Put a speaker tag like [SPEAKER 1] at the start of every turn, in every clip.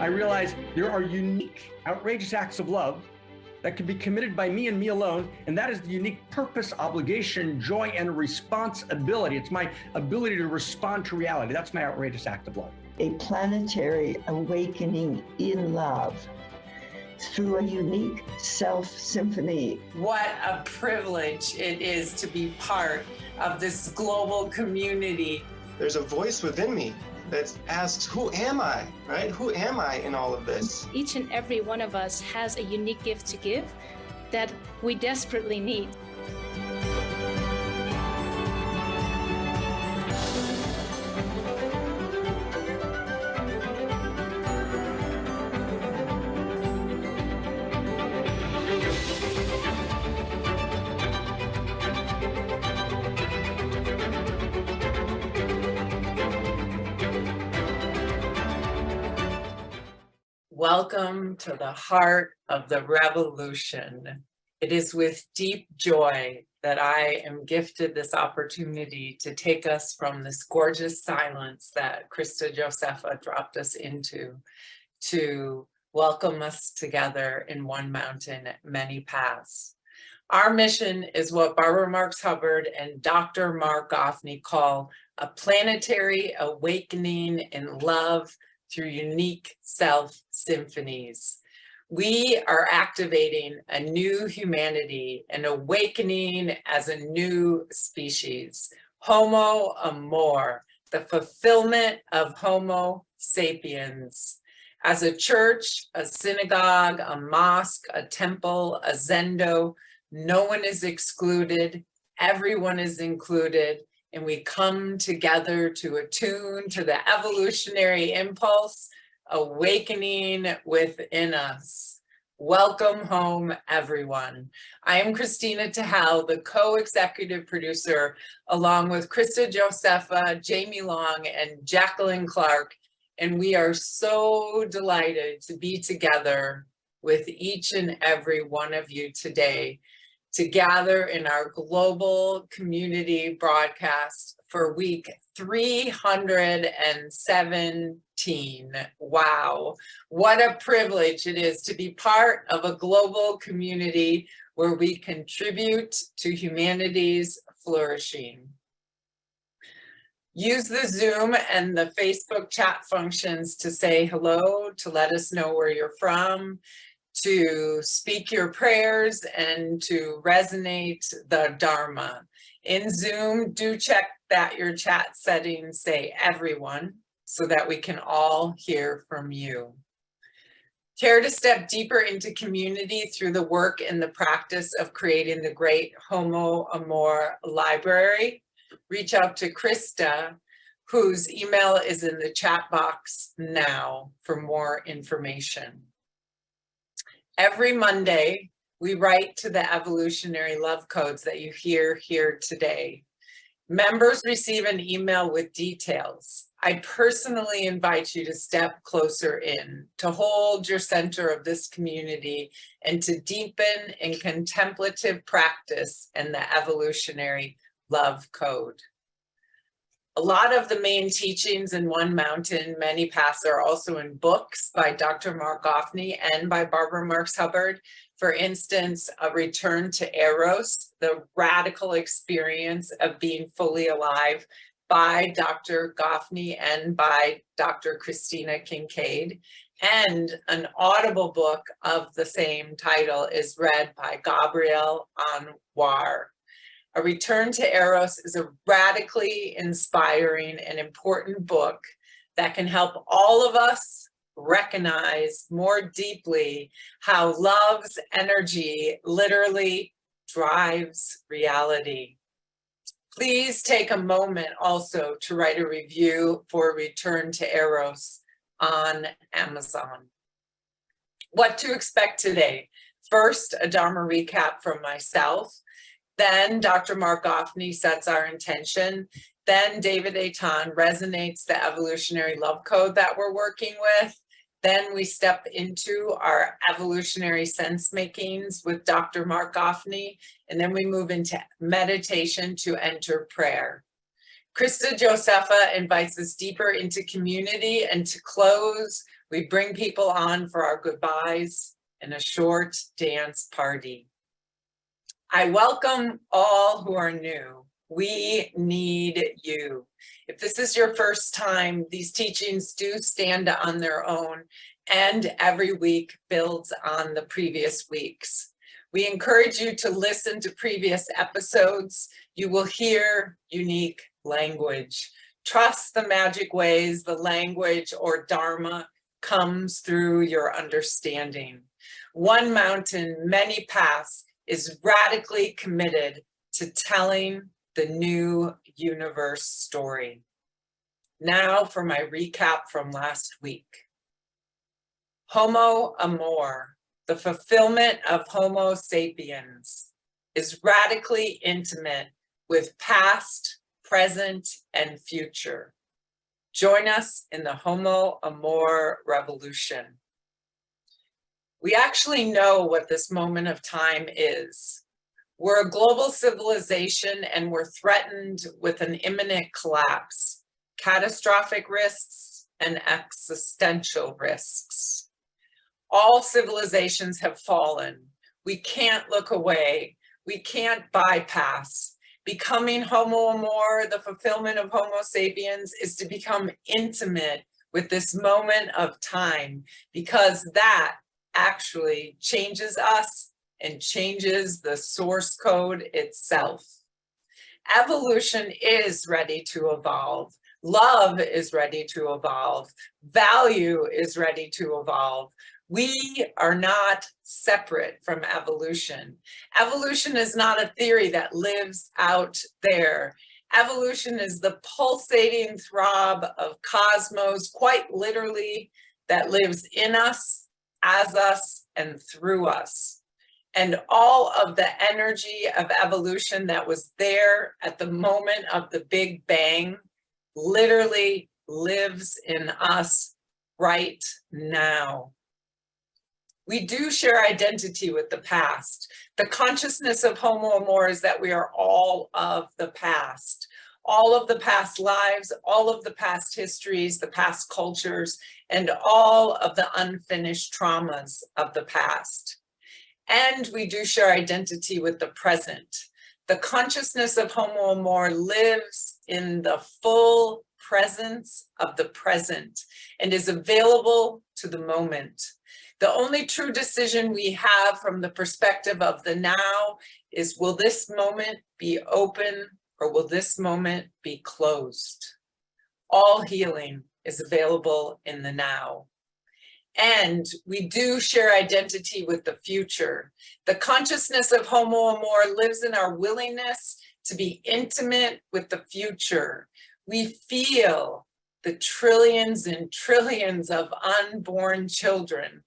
[SPEAKER 1] I realized there are unique, outrageous acts of love that can be committed by me and me alone, and that is the unique purpose, obligation, joy, and responsibility. It's my ability to respond to reality. That's my outrageous act of love.
[SPEAKER 2] A planetary awakening in love through a unique self-symphony.
[SPEAKER 3] What a privilege it is to be part of this global community.
[SPEAKER 4] There's a voice within me that asks, who am I, right? Who am I in all of this?
[SPEAKER 5] Each and every one of us has a unique gift to give that we desperately need.
[SPEAKER 3] Welcome to the heart of the revolution. It is with deep joy that I am gifted this opportunity to take us from this gorgeous silence that Krista Josepha dropped us into to welcome us together in one mountain, many paths. Our mission is what Barbara Marx Hubbard and Dr. Mark Goffney call a planetary awakening in love through unique self-symphonies. We are activating a new humanity, an awakening as a new species. Homo amor, the fulfillment of Homo sapiens. As a church, a synagogue, a mosque, a temple, a zendo, no one is excluded, everyone is included, and we come together to attune to the evolutionary impulse awakening within us. Welcome home, everyone. I am Christina Tahal, the co-executive producer, along with Krista Josepha, Jamie Long, and Jacqueline Clark, and we are so delighted to be together with each and every one of you today to gather in our global community broadcast for week 317. Wow, what a privilege it is to be part of a global community where we contribute to humanity's flourishing. Use the Zoom and the Facebook chat functions to say hello, to let us know where you're from, to speak your prayers, and to resonate the Dharma. In Zoom, do check that your chat settings say everyone so that we can all hear from you. Care to step deeper into community through the work and the practice of creating the great Homo Amor library? Reach out to Krista, whose email is in the chat box now for more information. Every Monday, we write to the evolutionary love codes that you hear here today. Members receive an email with details. I personally invite you to step closer in, to hold your center of this community, and to deepen in contemplative practice in the evolutionary love code. A lot of the main teachings in One Mountain, Many Paths are also in books by Dr. Mark Goffney and by Barbara Marx Hubbard. For instance, A Return to Eros, the radical experience of being fully alive by Dr. Goffney and by Dr. Christina Kincaid. And an audible book of the same title is read by Gabrielle Anwar. A Return to Eros is a radically inspiring and important book that can help all of us recognize more deeply how love's energy literally drives reality. Please take a moment also to write a review for Return to Eros on Amazon. What to expect today? First, a Dharma recap from myself. Then Dr. Mark Goffney sets our intention. Then David Aitan resonates the evolutionary love code that we're working with. Then we step into our evolutionary sense makings with Dr. Mark Goffney. And then we move into meditation to enter prayer. Krista Josepha invites us deeper into community, and to close, We bring people on for our goodbyes and a short dance party. I welcome all who are new. We need you. If this is your first time, these teachings do stand on their own, and every week builds on the previous weeks. We encourage you to listen to previous episodes. You will hear unique language. Trust the magic ways the language or Dharma comes through your understanding. One mountain, many paths is radically committed to telling the new universe story. Now for my recap from last week. Homo Amor, the fulfillment of Homo sapiens, is radically intimate with past, present, and future. Join us in the Homo Amor revolution. We actually know what this moment of time is. We're a global civilization and we're threatened with an imminent collapse, catastrophic risks and existential risks. All civilizations have fallen. We can't look away. We can't bypass. Becoming Homo Amor, the fulfillment of Homo sapiens, is to become intimate with this moment of time, because that actually changes us and changes the source code itself. Evolution is ready to evolve. Love is ready to evolve. Value is ready to evolve. We are not separate from evolution. Evolution is not a theory that lives out there. Evolution is the pulsating throb of cosmos, quite literally, that lives in us, as us, and through us. And all of the energy of evolution that was there at the moment of the Big Bang literally lives in us right now. We do share identity with the past. The consciousness of Homo Amor is that we are all of the past. All of the past lives, all of the past histories, the past cultures, and all of the unfinished traumas of the past. And we do share identity with the present. The consciousness of Homo Amor lives in the full presence of the present and is available to the moment. The only true decision we have from the perspective of the now is, will this moment be open or will this moment be closed? All healing is available in the now. And we do share identity with the future. The consciousness of Homo Amor lives in our willingness to be intimate with the future. We feel the trillions and trillions of unborn children,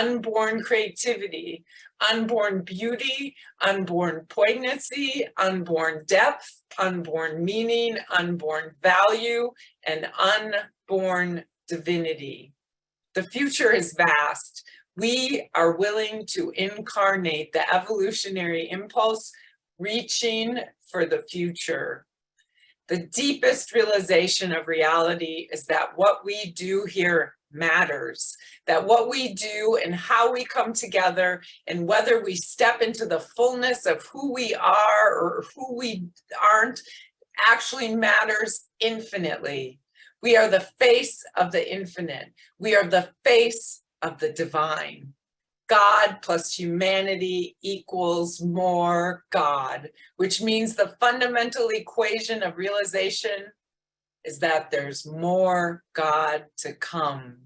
[SPEAKER 3] unborn creativity, unborn beauty, unborn poignancy, unborn depth, unborn meaning, unborn value, and unborn divinity. The future is vast. We are willing to incarnate the evolutionary impulse, reaching for the future. The deepest realization of reality is that what we do here matters, that what we do and how we come together and whether we step into the fullness of who we are or who we aren't actually matters infinitely. We are the face of the infinite. We are the face of the divine. God plus humanity equals more God, which means the fundamental equation of realization is that there's more God to come.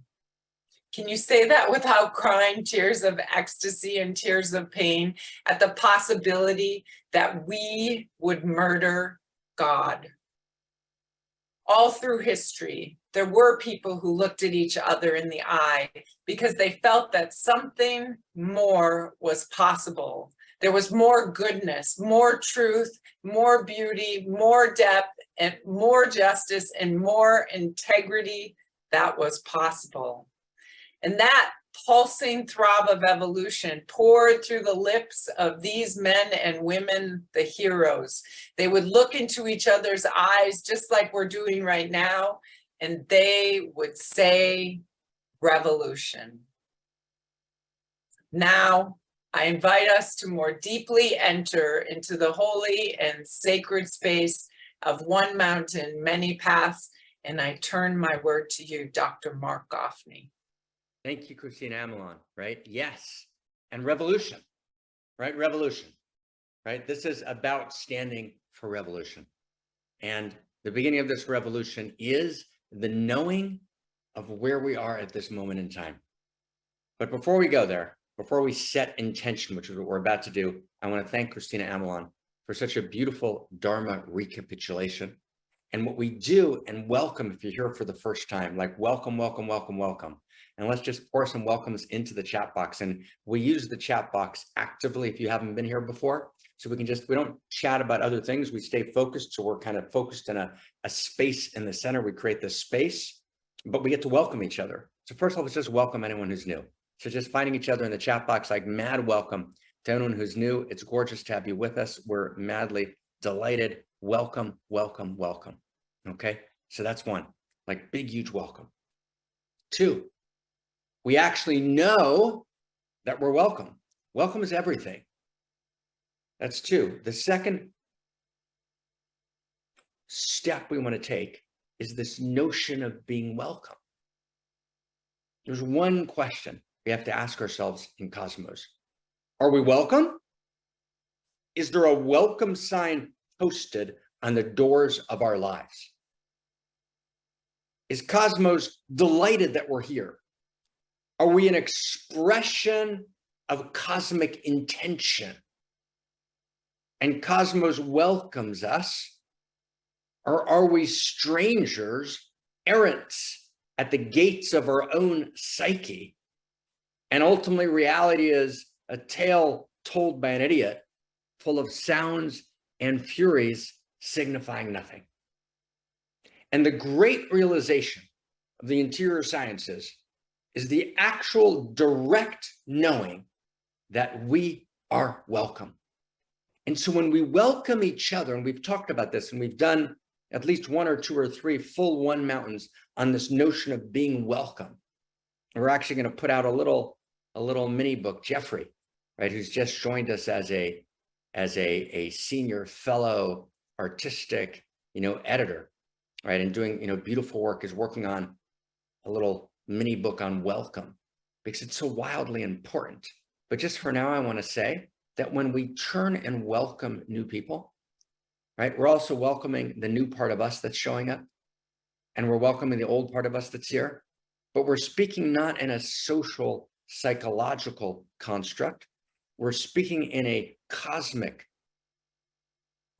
[SPEAKER 3] Can you say that without crying tears of ecstasy and tears of pain at the possibility that we would murder God? All through history, there were people who looked at each other in the eye because they felt that something more was possible. There was more goodness, more truth, more beauty, more depth, and more justice, and more integrity that was possible. And that pulsing throb of evolution poured through the lips of these men and women, the heroes. They would look into each other's eyes just like we're doing right now, and they would say, revolution. Now, I invite us to more deeply enter into the holy and sacred space of one mountain, many paths, and I turn my word to you, Dr. Mark Goffney.
[SPEAKER 1] Thank you, Christina Amelon, right? Yes. And revolution, right? Revolution, right? This is about standing for revolution. And the beginning of this revolution is the knowing of where we are at this moment in time. But before we go there, before we set intention, which is what we're about to do, I want to thank Christina Amelon for such a beautiful Dharma recapitulation. And what we do, and welcome if you're here for the first time, like welcome, welcome, welcome, welcome. And let's just pour some welcomes into the chat box. And we use the chat box actively if you haven't been here before. So we don't chat about other things. We stay focused. So we're kind of focused in a space in the center. We create this space, but we get to welcome each other. So first of all, let's just welcome anyone who's new. So just finding each other in the chat box, like mad welcome to anyone who's new. It's gorgeous to have you with us. We're madly delighted. Welcome, welcome, welcome. Okay, so that's one, like big, huge welcome. Two, we actually know that we're welcome. Welcome is everything. That's two. The second step we want to take is this notion of being welcome. There's one question we have to ask ourselves in Cosmos. Are we welcome? Is there a welcome sign posted on the doors of our lives? Is Cosmos delighted that we're here? Are we an expression of cosmic intention? And Cosmos welcomes us? Or are we strangers, errants at the gates of our own psyche? And ultimately, reality is a tale told by an idiot, full of sounds and furies signifying nothing. And the great realization of the interior sciences is the actual direct knowing that we are welcome. And so when we welcome each other, and we've talked about this, and we've done at least one or two or three full one mountains on this notion of being welcome. And we're actually going to put out a little mini book, Jeffrey, right, who's just joined us as a senior fellow artistic, editor, right, and doing, beautiful work, is working on a little mini book on welcome because it's so wildly important. But just for now, I want to say that when we turn and welcome new people, right, we're also welcoming the new part of us that's showing up, and we're welcoming the old part of us that's here, but we're speaking not in a social, psychological construct. We're speaking in a cosmic,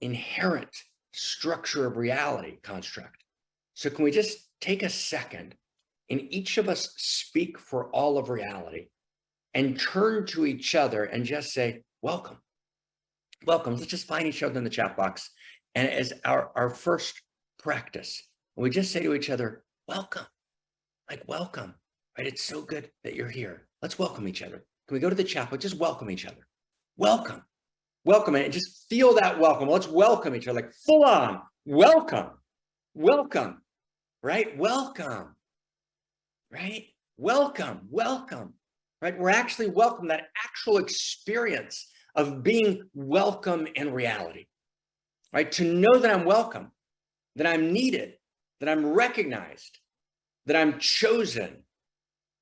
[SPEAKER 1] inherent structure of reality construct. So can we just take a second and each of us speak for all of reality and turn to each other and just say, welcome, welcome. Let's just find each other in the chat box. And as our first practice, we just say to each other, welcome, like welcome, right? It's so good that you're here. Let's welcome each other. Can we go to the chat box? Just welcome each other. Welcome, welcome, and just feel that welcome. Let's welcome each other, like full on, welcome, welcome, right? Welcome, right? Welcome, welcome, right? We're actually welcome, that actual experience of being welcome in reality, right? To know that I'm welcome, that I'm needed, that I'm recognized, that I'm chosen,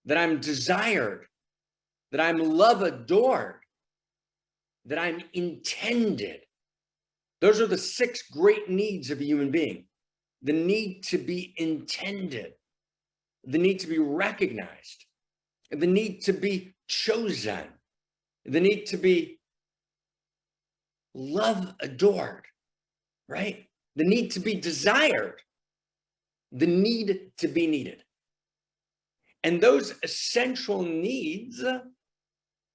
[SPEAKER 1] that I'm desired, that I'm love adored, that I'm intended. Those are the 6 great needs of a human being. The need to be intended, the need to be recognized, the need to be chosen, the need to be love adored, right? The need to be desired, the need to be needed. And those essential needs,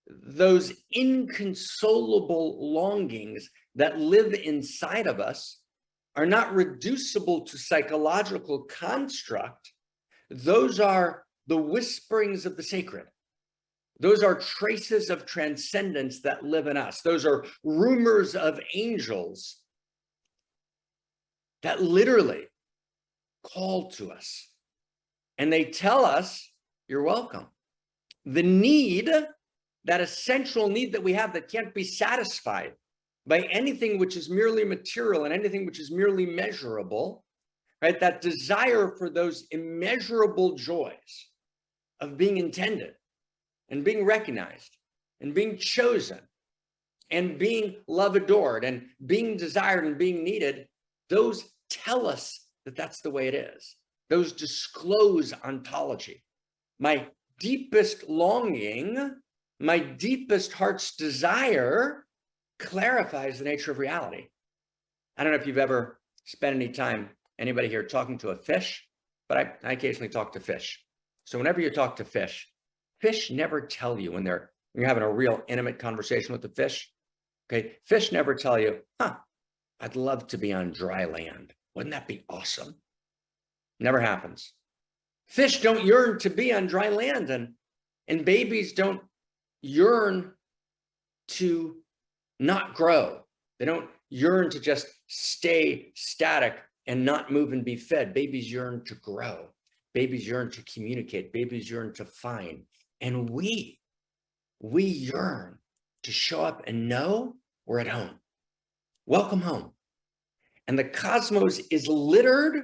[SPEAKER 1] those inconsolable longings that live inside of us, are not reducible to psychological construct. Those are the whisperings of the sacred. Those are traces of transcendence that live in us. Those are rumors of angels that literally call to us. And they tell us you're welcome. The need, that essential need that we have that can't be satisfied by anything which is merely material and anything which is merely measurable, right? That desire for those immeasurable joys of being intended and being recognized and being chosen and being love adored and being desired and being needed, those tell us that that's the way it is. Those disclose ontology. My deepest longing, my deepest heart's desire clarifies the nature of reality. I don't know if you've ever spent any time, anybody here, talking to a fish, but I occasionally talk to fish. So whenever you talk to fish, fish never tell you when you're having a real intimate conversation with the fish. Okay, fish never tell you, I'd love to be on dry land. Wouldn't that be awesome? Never happens. Fish don't yearn to be on dry land, and babies don't yearn to not grow. They don't yearn to just stay static and not move and be fed. Babies yearn to grow. Babies yearn to communicate. Babies yearn to find. And we yearn to show up and know we're at home. Welcome home. And the cosmos is littered,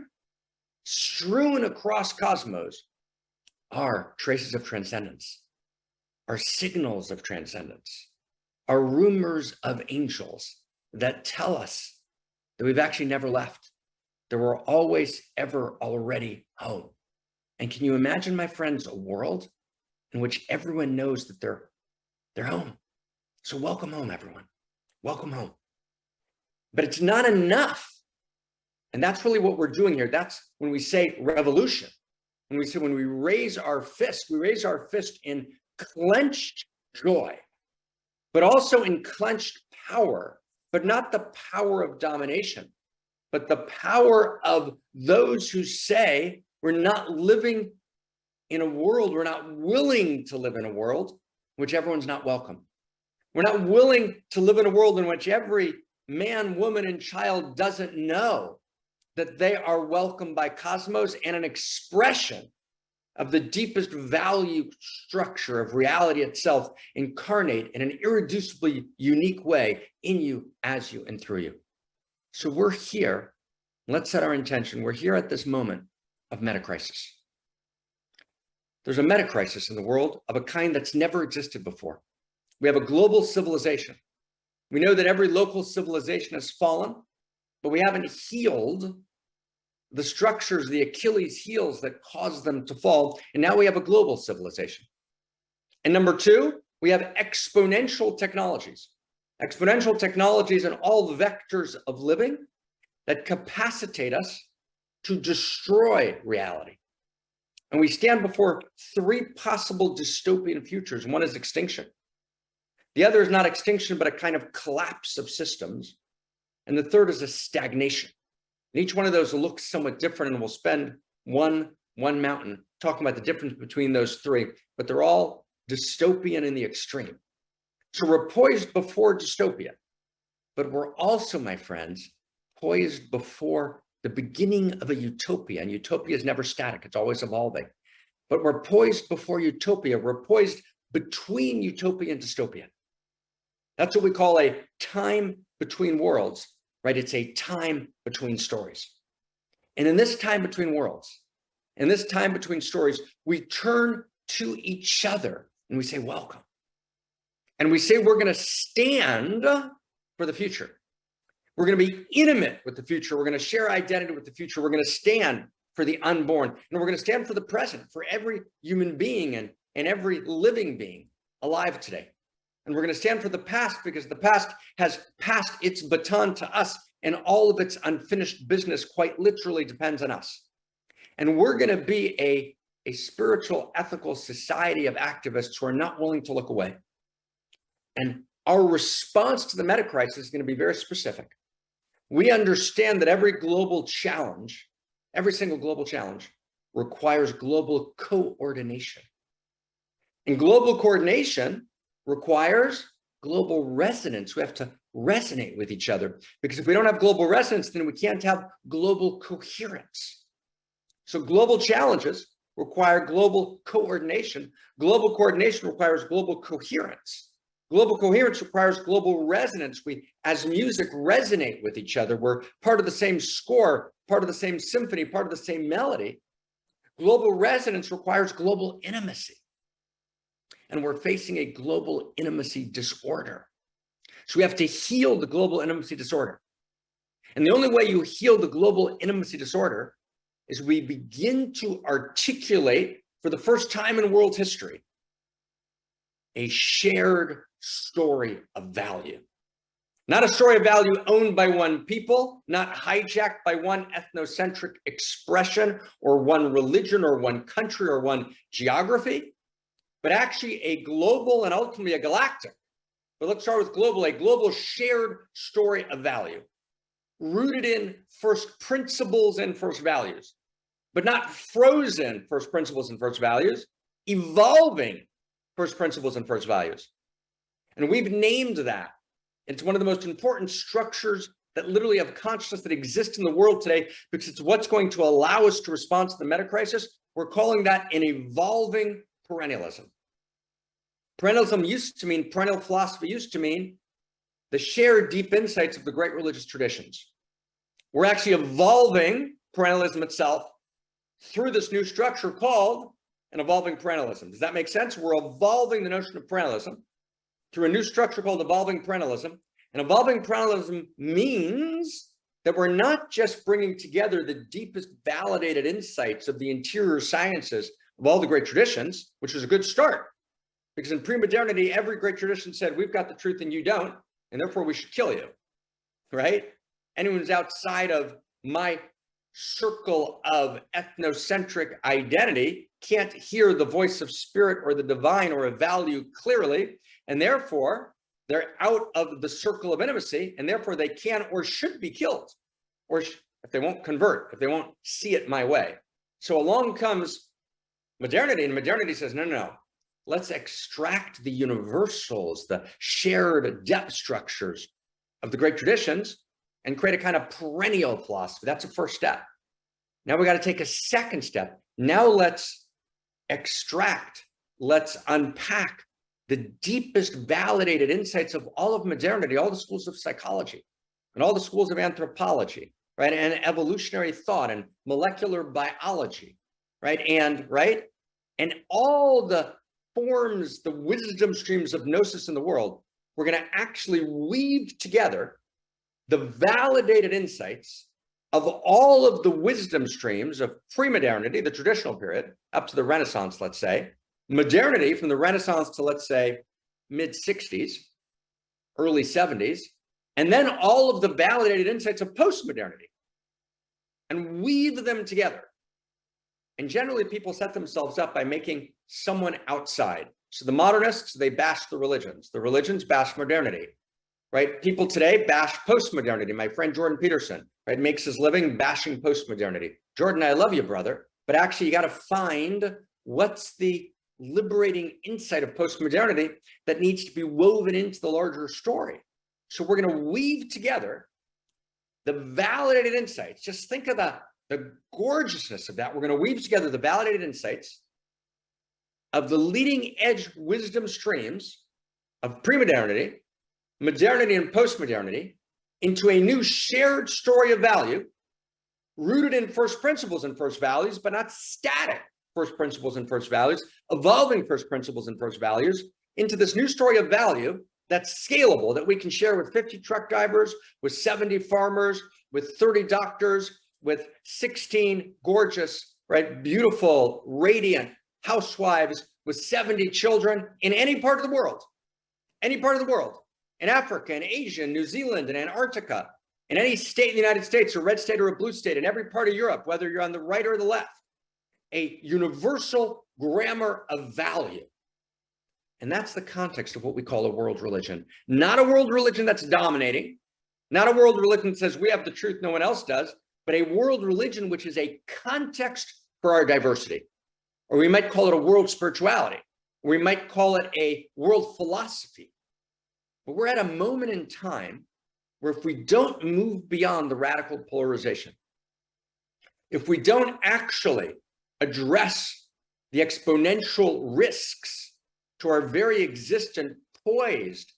[SPEAKER 1] strewn across cosmos are traces of transcendence, are signals of transcendence, are rumors of angels that tell us that we've actually never left, that we're always ever already home. And can you imagine, my friends, a world in which everyone knows that they're home? So welcome home, everyone. Welcome home. But it's not enough. And that's really what we're doing here. That's when we say revolution. When we raise our fist in clenched joy, but also in clenched power, but not the power of domination, but the power of those who say we're not living in a world, we're not willing to live in a world in which everyone's not welcome. We're not willing to live in a world in which every man, woman, and child doesn't know that they are welcomed by cosmos and an expression of the deepest value structure of reality itself incarnate in an irreducibly unique way in you, as you, and through you. So we're here. Let's set our intention. We're here at this moment of metacrisis. There's a metacrisis in the world of a kind that's never existed before. We have a global civilization. We know that every local civilization has fallen, but we haven't healed the structures, the Achilles heels that caused them to fall. And now we have a global civilization. And number two, we have exponential technologies. Exponential technologies and all vectors of living that capacitate us to destroy reality. And we stand before three possible dystopian futures. One is extinction. The other is not extinction, but a kind of collapse of systems. And the third is a stagnation. And each one of those looks somewhat different, and we'll spend one mountain talking about the difference between those three, but they're all dystopian in the extreme. So we're poised before dystopia, but we're also, my friends, poised before the beginning of a utopia. And utopia is never static, it's always evolving. But we're poised before utopia. We're poised between utopia and dystopia. That's what we call a time between worlds, right? It's a time between stories. And in this time between worlds, in this time between stories, we turn to each other and we say, welcome. And we say, we're going to stand for the future. We're going to be intimate with the future. We're going to share identity with the future. We're going to stand for the unborn. And we're going to stand for the present, for every human being and every living being alive today. And we're going to stand for the past because the past has passed its baton to us, and all of its unfinished business quite literally depends on us. And we're going to be a spiritual, ethical society of activists who are not willing to look away. And our response to the metacrisis is going to be very specific. We understand that every global challenge, every single global challenge, requires global coordination. And global coordination requires global resonance. We have to resonate with each other, because if we don't have global resonance, then we can't have global coherence. So global challenges require global coordination. Global coordination requires global coherence. Global coherence requires global resonance. We, as music, resonate with each other. We're part of the same score, part of the same symphony, part of the same melody. Global resonance requires global intimacy. And we're facing a global intimacy disorder. So we have to heal the global intimacy disorder. And the only way you heal the global intimacy disorder is we begin to articulate, for the first time in world history, a shared story of value. Not a story of value owned by one people, not hijacked by one ethnocentric expression or one religion or one country or one geography, but actually a global and ultimately a galactic. But let's start with global, a global shared story of value, rooted in first principles and first values, but not frozen first principles and first values, evolving first principles and first values. And we've named that. It's one of the most important structures that literally have consciousness that exists in the world today, because it's what's going to allow us to respond to the meta crisis. We're calling that an evolving perennialism. Perennialism used to mean, perennial philosophy used to mean the shared deep insights of the great religious traditions. We're actually evolving perennialism itself through this new structure called an evolving perennialism. Does that make sense? We're evolving the notion of perennialism through a new structure called evolving perennialism. And evolving perennialism means that we're not just bringing together the deepest validated insights of the interior sciences of all the great traditions, which was a good start. Because in pre-modernity, every great tradition said, we've got the truth and you don't, and therefore we should kill you, right? Anyone who's outside of my circle of ethnocentric identity can't hear the voice of spirit or the divine or a value clearly, and therefore they're out of the circle of intimacy, and therefore they can or should be killed, or if they won't convert, if they won't see it my way. So along comes modernity, and modernity says, no, no, no. Let's extract the universals, the shared depth structures of the great traditions and create a kind of perennial philosophy. That's a first step. Now we got to take a second step. Now let's extract, let's unpack the deepest validated insights of all of modernity, all the schools of psychology and all the schools of anthropology, right? And evolutionary thought and molecular biology, right? And all the forms, the wisdom streams of gnosis in the world. We're going to actually weave together the validated insights of all of the wisdom streams of pre-modernity, the traditional period, up to the Renaissance, let's say, modernity from the Renaissance to, let's say, mid-60s, early 70s, and then all of the validated insights of post-modernity, and weave them together. And generally, people set themselves up by making someone outside. So the modernists, they bash the religions bash modernity, right? People today bash post-modernity. My friend Jordan Peterson, right, makes his living bashing post-modernity. Jordan, I love you, brother, but actually you got to find what's the liberating insight of post-modernity that needs to be woven into the larger story. So we're going to weave together the validated insights. Just think of the gorgeousness of that. We're going to weave together the validated insights of the leading edge wisdom streams of pre-modernity, modernity, and post-modernity into a new shared story of value rooted in first principles and first values, but not static first principles and first values, evolving first principles and first values into this new story of value that's scalable, that we can share with 50 truck drivers, with 70 farmers, with 30 doctors, with 16 gorgeous, right, beautiful, radiant housewives with 70 children in any part of the world, in Africa, in Asia, in New Zealand, in Antarctica, in any state in the United States, a red state or a blue state, in every part of Europe, whether you're on the right or the left, a universal grammar of value. And that's the context of what we call a world religion. Not a world religion that's dominating, not a world religion that says we have the truth, no one else does, but a world religion which is a context for our diversity. Or we might call it a world spirituality. Or we might call it a world philosophy. But we're at a moment in time where if we don't move beyond the radical polarization, if we don't actually address the exponential risks to our very existence poised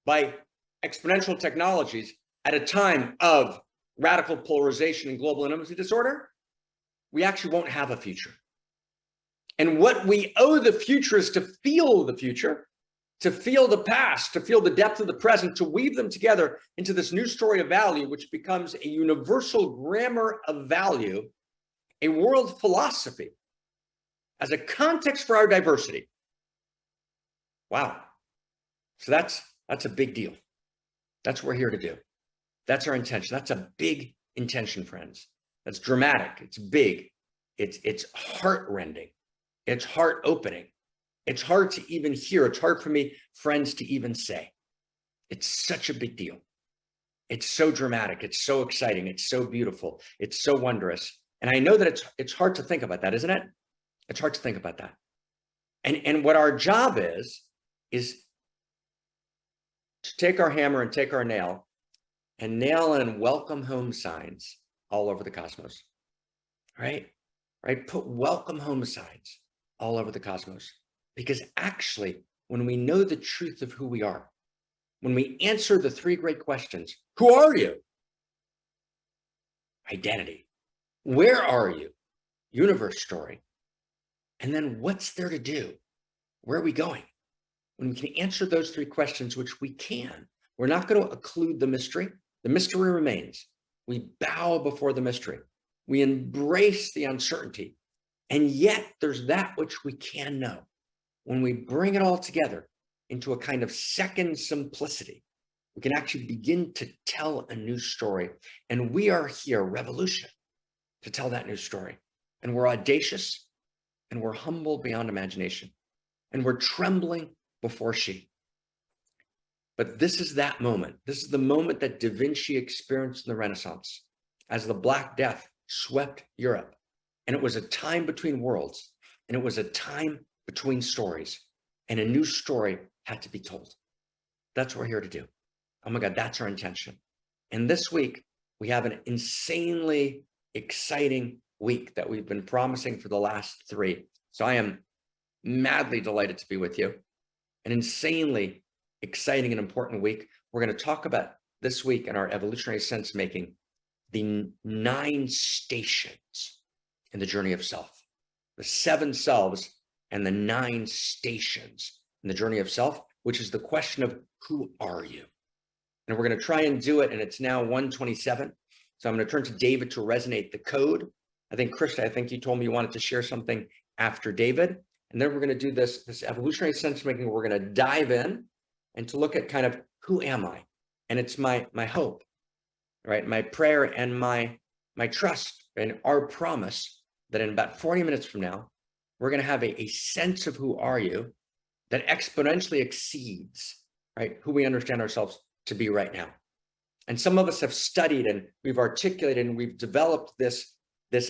[SPEAKER 1] by exponential technologies at a time of radical polarization and global intimacy disorder, we actually won't have a future. And what we owe the future is to feel the future, to feel the past, to feel the depth of the present, to weave them together into this new story of value, which becomes a universal grammar of value, a world philosophy as a context for our diversity. Wow. So that's a big deal. That's what we're here to do. That's our intention. That's a big intention, friends. That's dramatic. It's big. It's heart-rending. It's heart-opening. It's hard to even hear. It's hard for me, friends, to even say. It's such a big deal. It's so dramatic. It's so exciting. It's so beautiful. It's so wondrous. And I know that it's hard to think about that, isn't it? It's hard to think about that. And what our job is to take our hammer and take our nail and nail in welcome home signs all over the cosmos, right? Put welcome home signs all over the cosmos. Because actually, when we know the truth of who we are, when we answer the three great questions, who are you? Identity. Where are you? Universe story. And then what's there to do? Where are we going? When we can answer those three questions, which we can, we're not going to occlude the mystery. The mystery remains. We bow before the mystery. We embrace the uncertainty. And yet there's that which we can know. When we bring it all together into a kind of second simplicity, we can actually begin to tell a new story. And we are here, Revolution, to tell that new story. And we're audacious and we're humble beyond imagination. And we're trembling before she. But this is that moment. This is the moment that Da Vinci experienced in the Renaissance as the Black Death swept Europe. And it was a time between worlds. And it was a time between stories. And a new story had to be told. That's what we're here to do. Oh my God, that's our intention. And this week, we have an insanely exciting week that we've been promising for the last 3. So I am madly delighted to be with you. An insanely exciting and important week. We're going to talk about this week in our evolutionary sense making, the 9 stations in the journey of self, the 7 selves and the 9 stations in the journey of self, which is the question of who are you? And we're going to try and do it. And it's now 1:27. So I'm going to turn to David to resonate the code. I think, Krista, I think you told me you wanted to share something after David. And then we're going to do this evolutionary sense making. We're going to dive in and to look at kind of who am I? And it's my hope, right? My prayer and my trust and our promise that in about 40 minutes from now, we're going to have a sense of who are you that exponentially exceeds, right, who we understand ourselves to be right now. And some of us have studied and we've articulated and we've developed this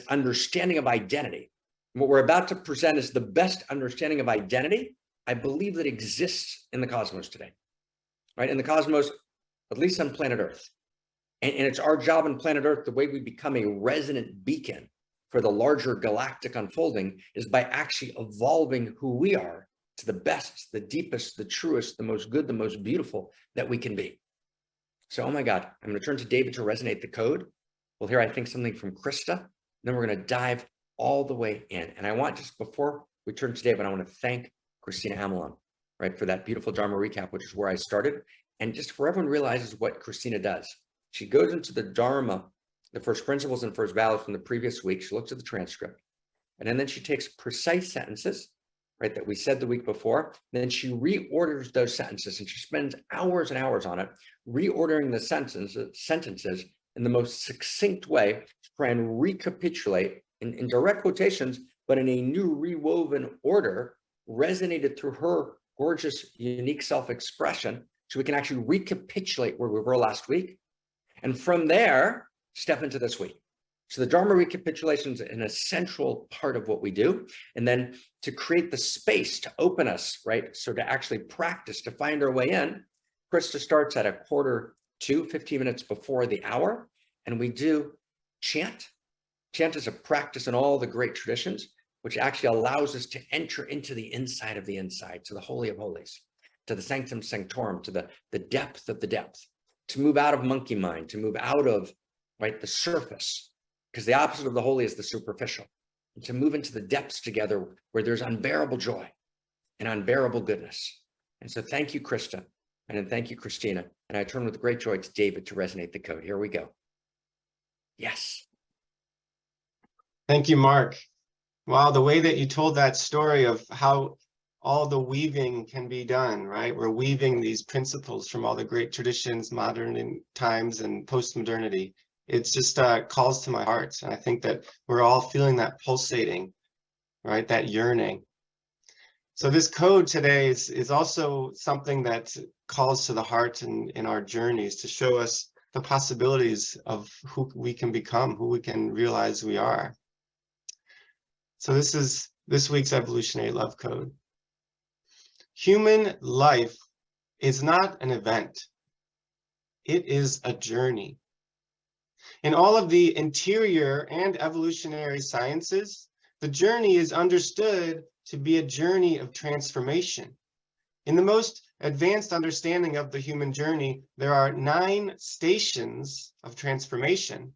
[SPEAKER 1] understanding of identity. And what we're about to present is the best understanding of identity, I believe, that exists in the cosmos today, right? In the cosmos, at least on planet Earth. And it's our job on planet Earth, the way we become a resonant beacon for the larger galactic unfolding is by actually evolving who we are to the best, the deepest, the truest, the most good, the most beautiful that we can be. So, oh my God, I'm going to turn to David to resonate the code. We'll hear, I think, something from Krista. Then we're going to dive all the way in. And I want, just before we turn to David, I want to thank Christina Amelon, right, for that beautiful Dharma recap, which is where I started. And just for everyone realizes what Christina does. She goes into the Dharma, the first principles and first values from the previous week. She looks at the transcript. And then she takes precise sentences, right, that we said the week before. Then she reorders those sentences and she spends hours and hours on it, reordering the sentences in the most succinct way to try and recapitulate in direct quotations, but in a new rewoven order, resonated through her gorgeous, unique self-expression, so we can actually recapitulate where we were last week. And from there, step into this week. So the Dharma recapitulation is an essential part of what we do. And then to create the space to open us, right? So to actually practice, to find our way in, Krista starts at 1:45, 15 minutes before the hour. And we do chant. Chant is a practice in all the great traditions, which actually allows us to enter into the inside of the inside, to the Holy of Holies, to the Sanctum Sanctorum, to the depth of the depth, to move out of monkey mind, to move out of, right, the surface, because the opposite of the holy is the superficial, and to move into the depths together where there's unbearable joy and unbearable goodness. And so thank you, Krista, and then thank you, Christina. And I turn with great joy to David to resonate the code. Here we go. Yes.
[SPEAKER 4] Thank you, Mark. Wow, the way that you told that story of how all the weaving can be done, right? We're weaving these principles from all the great traditions, modern times and post-modernity. It's just calls to my heart. And I think that we're all feeling that pulsating, right? That yearning. So this code today is also something that calls to the heart in our journeys to show us the possibilities of who we can become, who we can realize we are. So this is this week's Evolutionary Love Code. Human life is not an event. It is a journey. In all of the interior and evolutionary sciences, the journey is understood to be a journey of transformation. In the most advanced understanding of the human journey, there are 9 stations of transformation.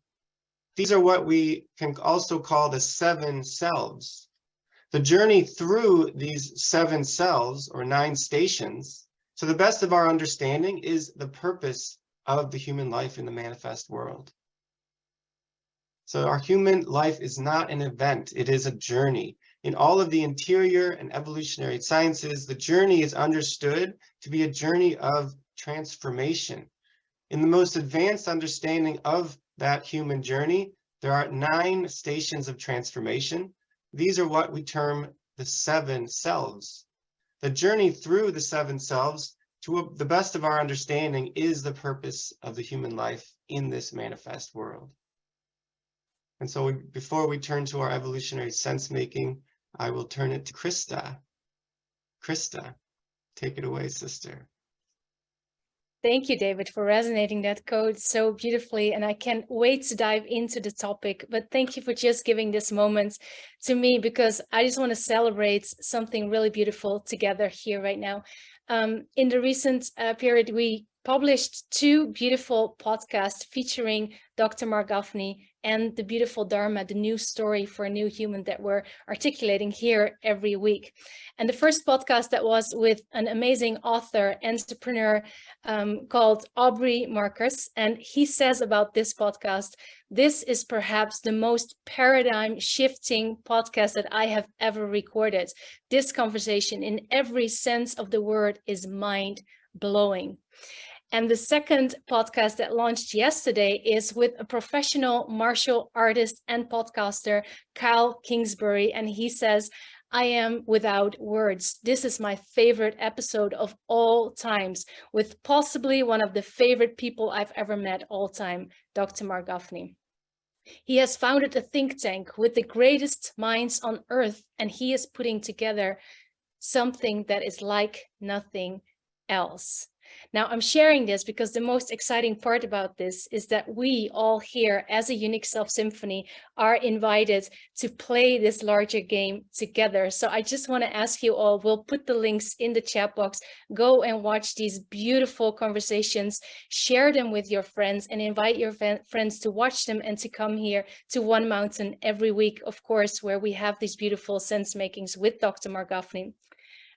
[SPEAKER 4] These are what we can also call the 7 selves. The journey through these 7 selves, or 9 stations, to the best of our understanding, is the purpose of the human life in the manifest world. So our human life is not an event, it is a journey. In all of the interior and evolutionary sciences, the journey is understood to be a journey of transformation. In the most advanced understanding of that human journey, there are 9 stations of transformation. These are what we term the 7 selves. The journey through the 7 selves, to the best of our understanding, is the purpose of the human life in this manifest world. And so before we turn to our evolutionary sense-making, I will turn it to Krista. Krista, take it away, sister.
[SPEAKER 5] Thank you, David, for resonating that code so beautifully. And I can't wait to dive into the topic. But thank you for just giving this moment to me, because I just want to celebrate something really beautiful together here right now. In the recent period, we published 2 beautiful podcasts featuring Dr. Mark Gaffney and the beautiful Dharma, the new story for a new human that we're articulating here every week. And the first podcast that was with an amazing author, entrepreneur called Aubrey Marcus. And he says about this podcast, this is perhaps the most paradigm shifting podcast that I have ever recorded. This conversation in every sense of the word is mind blowing. And the second podcast that launched yesterday is with a professional martial artist and podcaster, Kyle Kingsbury. And he says, I am without words. This is my favorite episode of all times, with possibly one of the favorite people I've ever met all time, Dr. Mark Gaffney. He has founded a think tank with the greatest minds on earth, and he is putting together something that is like nothing else. Now, I'm sharing this because the most exciting part about this is that we all here as a Unique Self Symphony are invited to play this larger game together. So I just want to ask you all, we'll put the links in the chat box, go and watch these beautiful conversations, share them with your friends, and invite your friends to watch them and to come here to One Mountain every week, of course, where we have these beautiful sense makings with Dr. Mark Gaffney.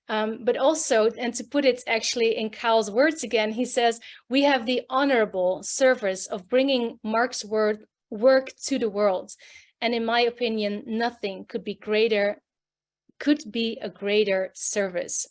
[SPEAKER 5] But also, and to put it actually in Kyle's words again, he says, we have the honorable service of bringing Mark's work to the world. And in my opinion, nothing could be a greater service.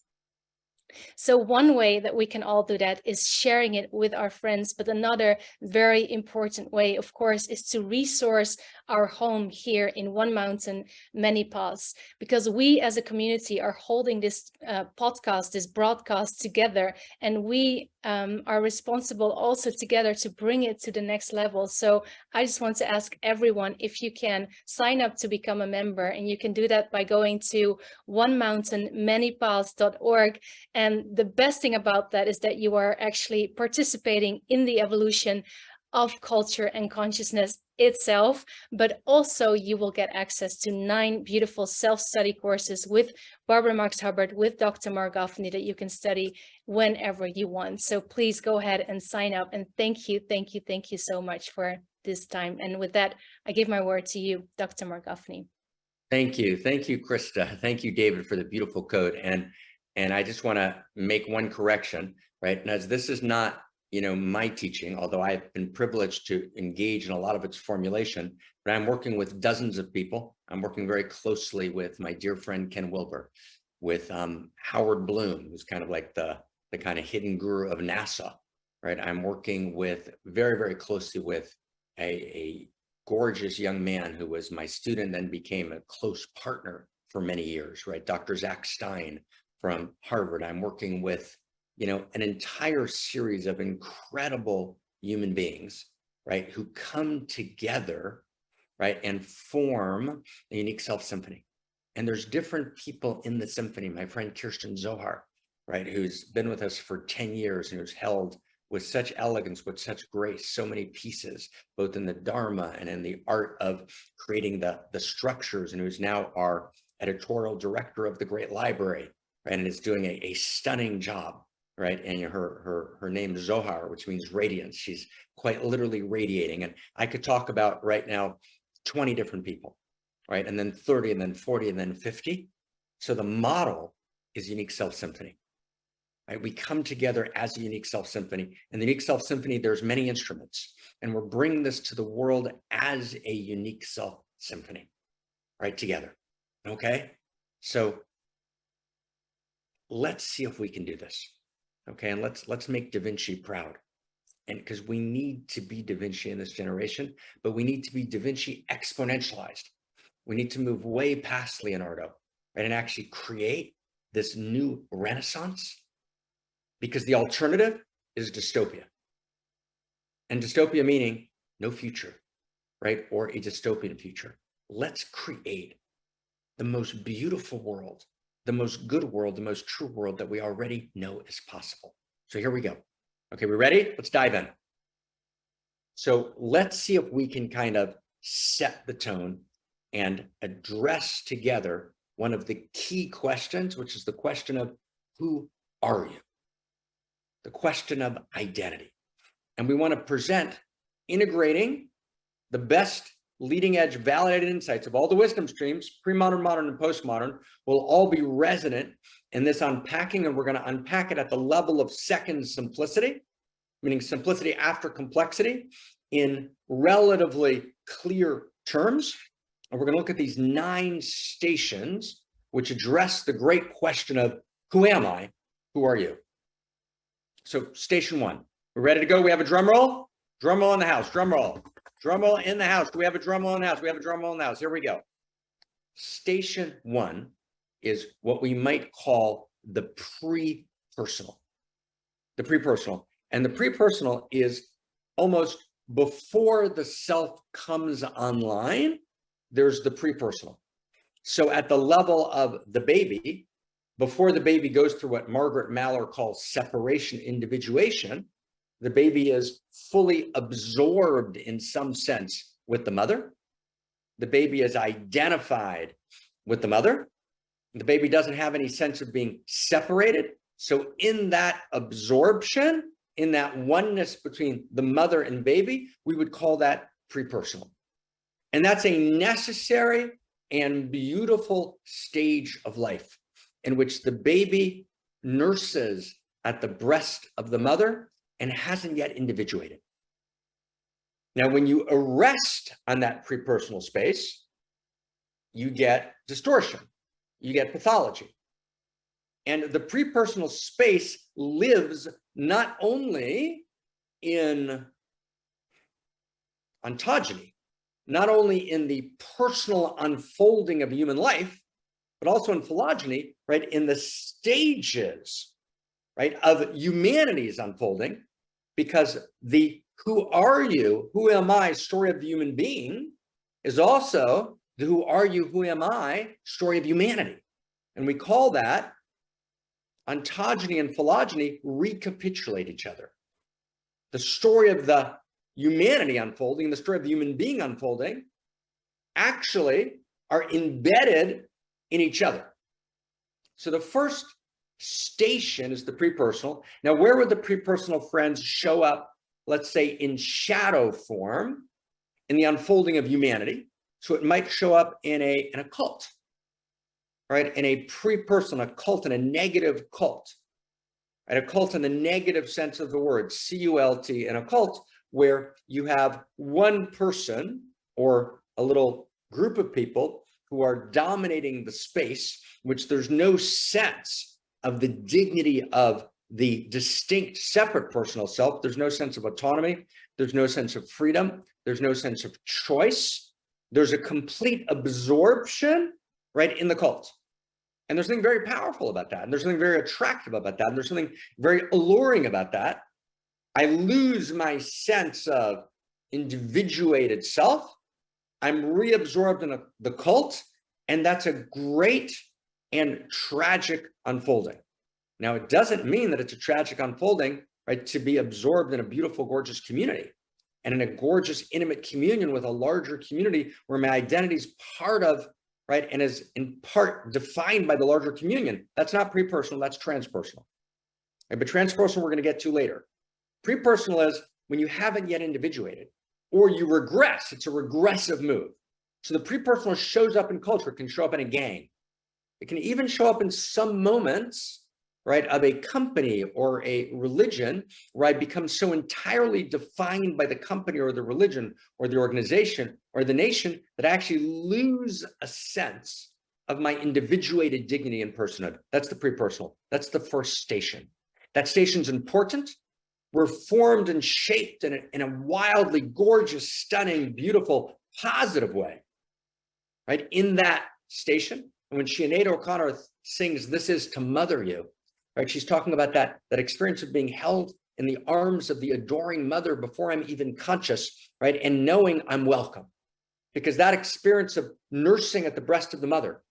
[SPEAKER 5] So one way that we can all do that is sharing it with our friends. But another very important way, of course, is to resource our home here in One Mountain, Many Paths, because we as a community are holding this podcast, this broadcast together, and we are responsible also together to bring it to the next level. So I just want to ask everyone, if you can sign up to become a member, and you can do that by going to onemountainmanypaths.org. And the best thing about that is that you are actually participating in the evolution of culture and consciousness itself, but also you will get access to 9 beautiful self-study courses with Barbara Marx Hubbard, with Dr. Mark Goffney, that you can study whenever you want. So please go ahead and sign up. And thank you so much for this time. And with that, I give my word to you, Dr. Mark Goffney.
[SPEAKER 1] Thank you, Krista. Thank you, David, for the beautiful code. And I just want to make one correction, right? And as this is not, my teaching, although I've been privileged to engage in a lot of its formulation, but I'm working with dozens of people. I'm working very closely with my dear friend Ken Wilber, with Howard Bloom, who's kind of like the kind of hidden guru of NASA, right? I'm working with very, very closely with a gorgeous young man who was my student, then became a close partner for many years, right? Dr. Zach Stein from Harvard. I'm working with, an entire series of incredible human beings, right? Who come together, right? And form a unique self symphony. And there's different people in the symphony. My friend Kirsten Zohar, right? Who's been with us for 10 years and who's held with such elegance, with such grace, so many pieces, both in the Dharma and in the art of creating the structures, and who's now our editorial director of the Great Library, right? And is doing a stunning job, right? And her name is Zohar, which means radiance. She's quite literally radiating. And I could talk about right now 20 different people, right? And then 30, and then 40, and then 50. So the model is Unique Self Symphony. Right? We come together as a unique self symphony, and the unique self symphony, there's many instruments, and we're bringing this to the world as a unique self symphony, right? Together. Okay. So let's see if we can do this. Okay. And let's make Da Vinci proud. And because we need to be Da Vinci in this generation, but we need to be Da Vinci exponentialized. We need to move way past Leonardo, right? And actually create this new renaissance. Because the alternative is dystopia. And dystopia meaning no future, right? Or a dystopian future. Let's create the most beautiful world, the most good world, the most true world that we already know is possible. So here we go. Okay, we ready? Let's dive in. So let's see if we can kind of set the tone and address together one of the key questions, which is the question of who are you? The question of identity. And we want to present integrating the best leading edge validated insights of all the wisdom streams, pre-modern, modern, and postmodern, will all be resonant in this unpacking. And we're going to unpack it at the level of second simplicity, meaning simplicity after complexity, in relatively clear terms. And we're going to look at these 9 stations, which address the great question of who am I? Who are you? So station 1, we're ready to go. We have a drum roll. Drum roll in the house. Drum roll. Drum roll in the house. Do we have a drum roll in the house? We have a drum roll in the house. Here we go. Station 1 is what we might call the pre-personal. The pre-personal. And the pre-personal is almost before the self comes online, there's the pre-personal. So at the level of the baby, before the baby goes through what Margaret Maller calls separation individuation, the baby is fully absorbed in some sense with the mother. The baby is identified with the mother. The baby doesn't have any sense of being separated. So in that absorption, in that oneness between the mother and baby, we would call that pre-personal. And that's a necessary and beautiful stage of life in which the baby nurses at the breast of the mother and hasn't yet individuated. Now, when you arrest on that pre-personal space, you get distortion, you get pathology. And the pre-personal space lives not only in ontogeny, not only in the personal unfolding of human life, but also in phylogeny, right? In the stages, right, of humanity's unfolding, because the who are you, who am I story of the human being is also the who are you, who am I story of humanity. And we call that ontogeny and phylogeny recapitulate each other. The story of the humanity unfolding, the story of the human being unfolding, actually are embedded in each other. So the first station is the pre-personal. Now, where would the pre-personal friends show up, let's say, in shadow form in the unfolding of humanity? So it might show up in a cult, right? In a pre-personal, a cult, in a negative cult, right? A cult in the negative sense of the word, C-U-L-T, in a cult where you have one person or a little group of people who are dominating the space, which there's no sense of the dignity of the distinct, separate personal self. There's no sense of autonomy. There's no sense of freedom. There's no sense of choice. There's a complete absorption, right, in the cult. And there's something very powerful about that. And there's something very attractive about that. And there's something very alluring about that. I lose my sense of individuated self. I'm reabsorbed in the cult. And that's a great and tragic unfolding. Now, it doesn't mean that it's a tragic unfolding, right, to be absorbed in a beautiful, gorgeous community and in a gorgeous, intimate communion with a larger community where my identity is part of, right, and is in part defined by the larger communion. That's not pre-personal, that's transpersonal. Right? But transpersonal, we're going to get to later. Pre-personal is when you haven't yet individuated or you regress. It's a regressive move. So the pre-personal shows up in culture. It can show up in a gang. It can even show up in some moments, right, of a company or a religion where I become so entirely defined by the company or the religion or the organization or the nation that I actually lose a sense of my individuated dignity and personhood. That's the pre-personal. That's the first station. That station's important. We're formed and shaped in a wildly gorgeous, stunning, beautiful, positive way, right, in that station. And when Sinead O'Connor sings, "This is to mother you," right, she's talking about that experience of being held in the arms of the adoring mother before I'm even conscious, right, and knowing I'm welcome. Because that experience of nursing at the breast of the mother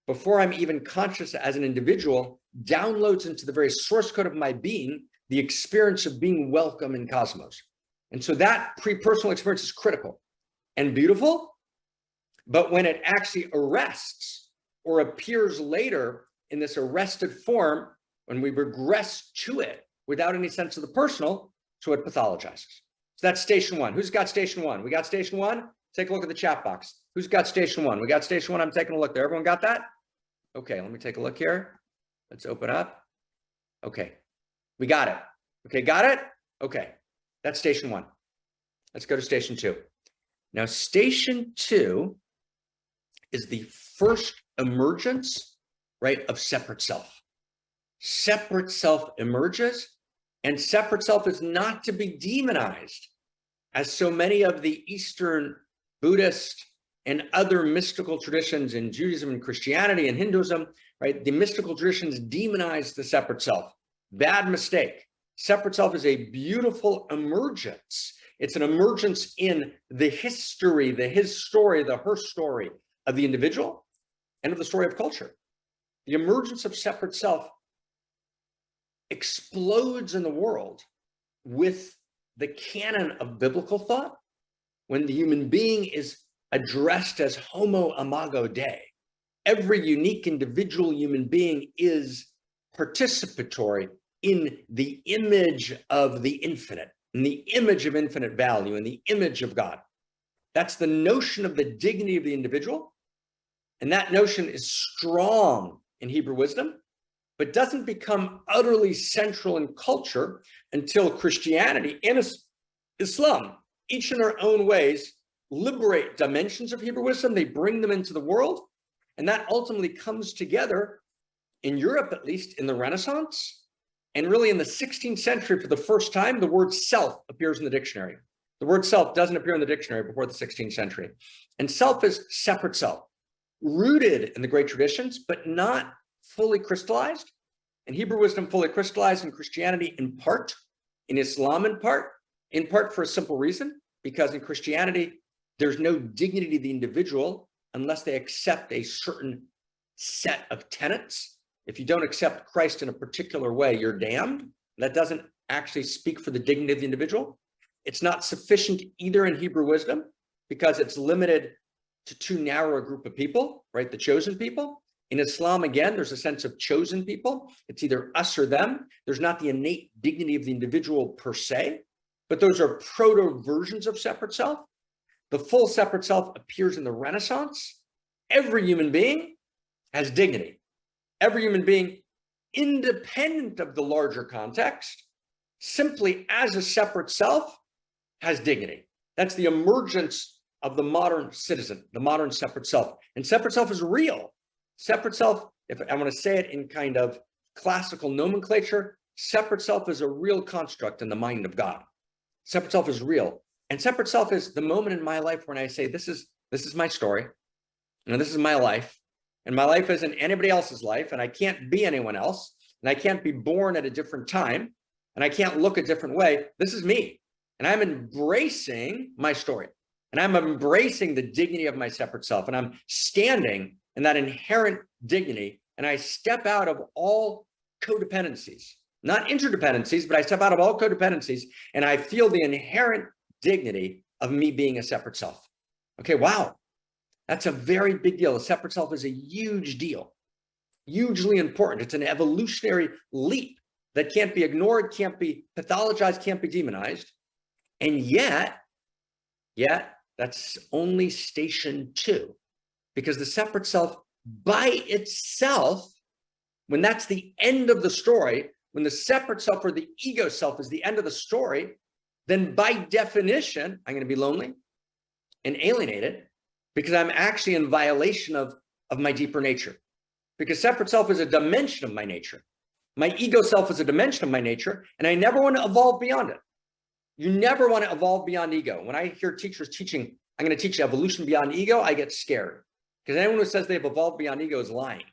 [SPEAKER 1] before I'm even conscious as an individual downloads into the very source code of my being the experience of being welcome in cosmos. And so that pre-personal experience is critical and beautiful, but when it actually arrests or appears later in this arrested form, when we regress to it without any sense of the personal, so it pathologizes. So that's station one. Who's got station one? We got station one? Take a look at the chat box. Who's got station one? We got station one. I'm taking a look there. Everyone got that? Okay, let me take a look here. Let's open up. Okay, we got it. Okay, got it? Okay, that's station one. Let's go to station two. Now, station two is the first emergence, right, of separate self. Separate self emerges, and separate self is not to be demonized, as so many of the Eastern Buddhist and other mystical traditions in Judaism and Christianity and Hinduism, right? The mystical traditions demonize the separate self. Bad mistake. Separate self is a beautiful emergence. It's an emergence in the history, the his story, the her story of the individual and of the story of culture. The emergence of separate self explodes in the world with the canon of biblical thought when the human being is addressed as Homo Imago Dei. Every unique individual human being is participatory in the image of the infinite, in the image of infinite value, in the image of God. That's the notion of the dignity of the individual. And that notion is strong in Hebrew wisdom, but doesn't become utterly central in culture until Christianity and Islam, each in their own ways, liberate dimensions of Hebrew wisdom. They bring them into the world. And that ultimately comes together in Europe, at least in the Renaissance. And really in the 16th century, for the first time, the word self appears in the dictionary. The word self doesn't appear in the dictionary before the 16th century. And self is separate self, rooted in the great traditions, but not fully crystallized. In Hebrew wisdom, fully crystallized, in Christianity in part, in Islam in part for a simple reason, because in Christianity, there's no dignity to the individual unless they accept a certain set of tenets. If you don't accept Christ in a particular way, you're damned. That doesn't actually speak for the dignity of the individual. It's not sufficient either in Hebrew wisdom because it's limited to too narrow a group of people, right? The chosen people. In Islam, again, there's a sense of chosen people. It's either us or them. There's not the innate dignity of the individual per se, but those are proto versions of separate self. The full separate self appears in the Renaissance. Every human being has dignity. Every human being, independent of the larger context, simply as a separate self, has dignity. That's the emergence of the modern citizen, the modern separate self. And separate self is real. Separate self, if I want to say it in kind of classical nomenclature, separate self is a real construct in the mind of God. Separate self is real. And separate self is the moment in my life when I say, this is my story, and this is my life, and my life isn't anybody else's life, and I can't be anyone else, and I can't be born at a different time, and I can't look a different way. This is me, and I'm embracing my story, and I'm embracing the dignity of my separate self, and I'm standing in that inherent dignity, and I step out of all codependencies, not interdependencies, but I step out of all codependencies, and I feel the inherent dignity of me being a separate self. Okay, wow, that's a very big deal. A separate self is a huge deal, hugely important. It's an evolutionary leap that can't be ignored, can't be pathologized, can't be demonized. And yet that's only station 2, because the separate self by itself, when that's the end of the story, when the separate self or the ego self is the end of the story, then by definition, I'm going to be lonely and alienated because I'm actually in violation of my deeper nature. Because separate self is a dimension of my nature. My ego self is a dimension of my nature, and I never want to evolve beyond it. You never want to evolve beyond ego. When I hear teachers teaching, I'm going to teach evolution beyond ego, I get scared. Because anyone who says they've evolved beyond ego is lying.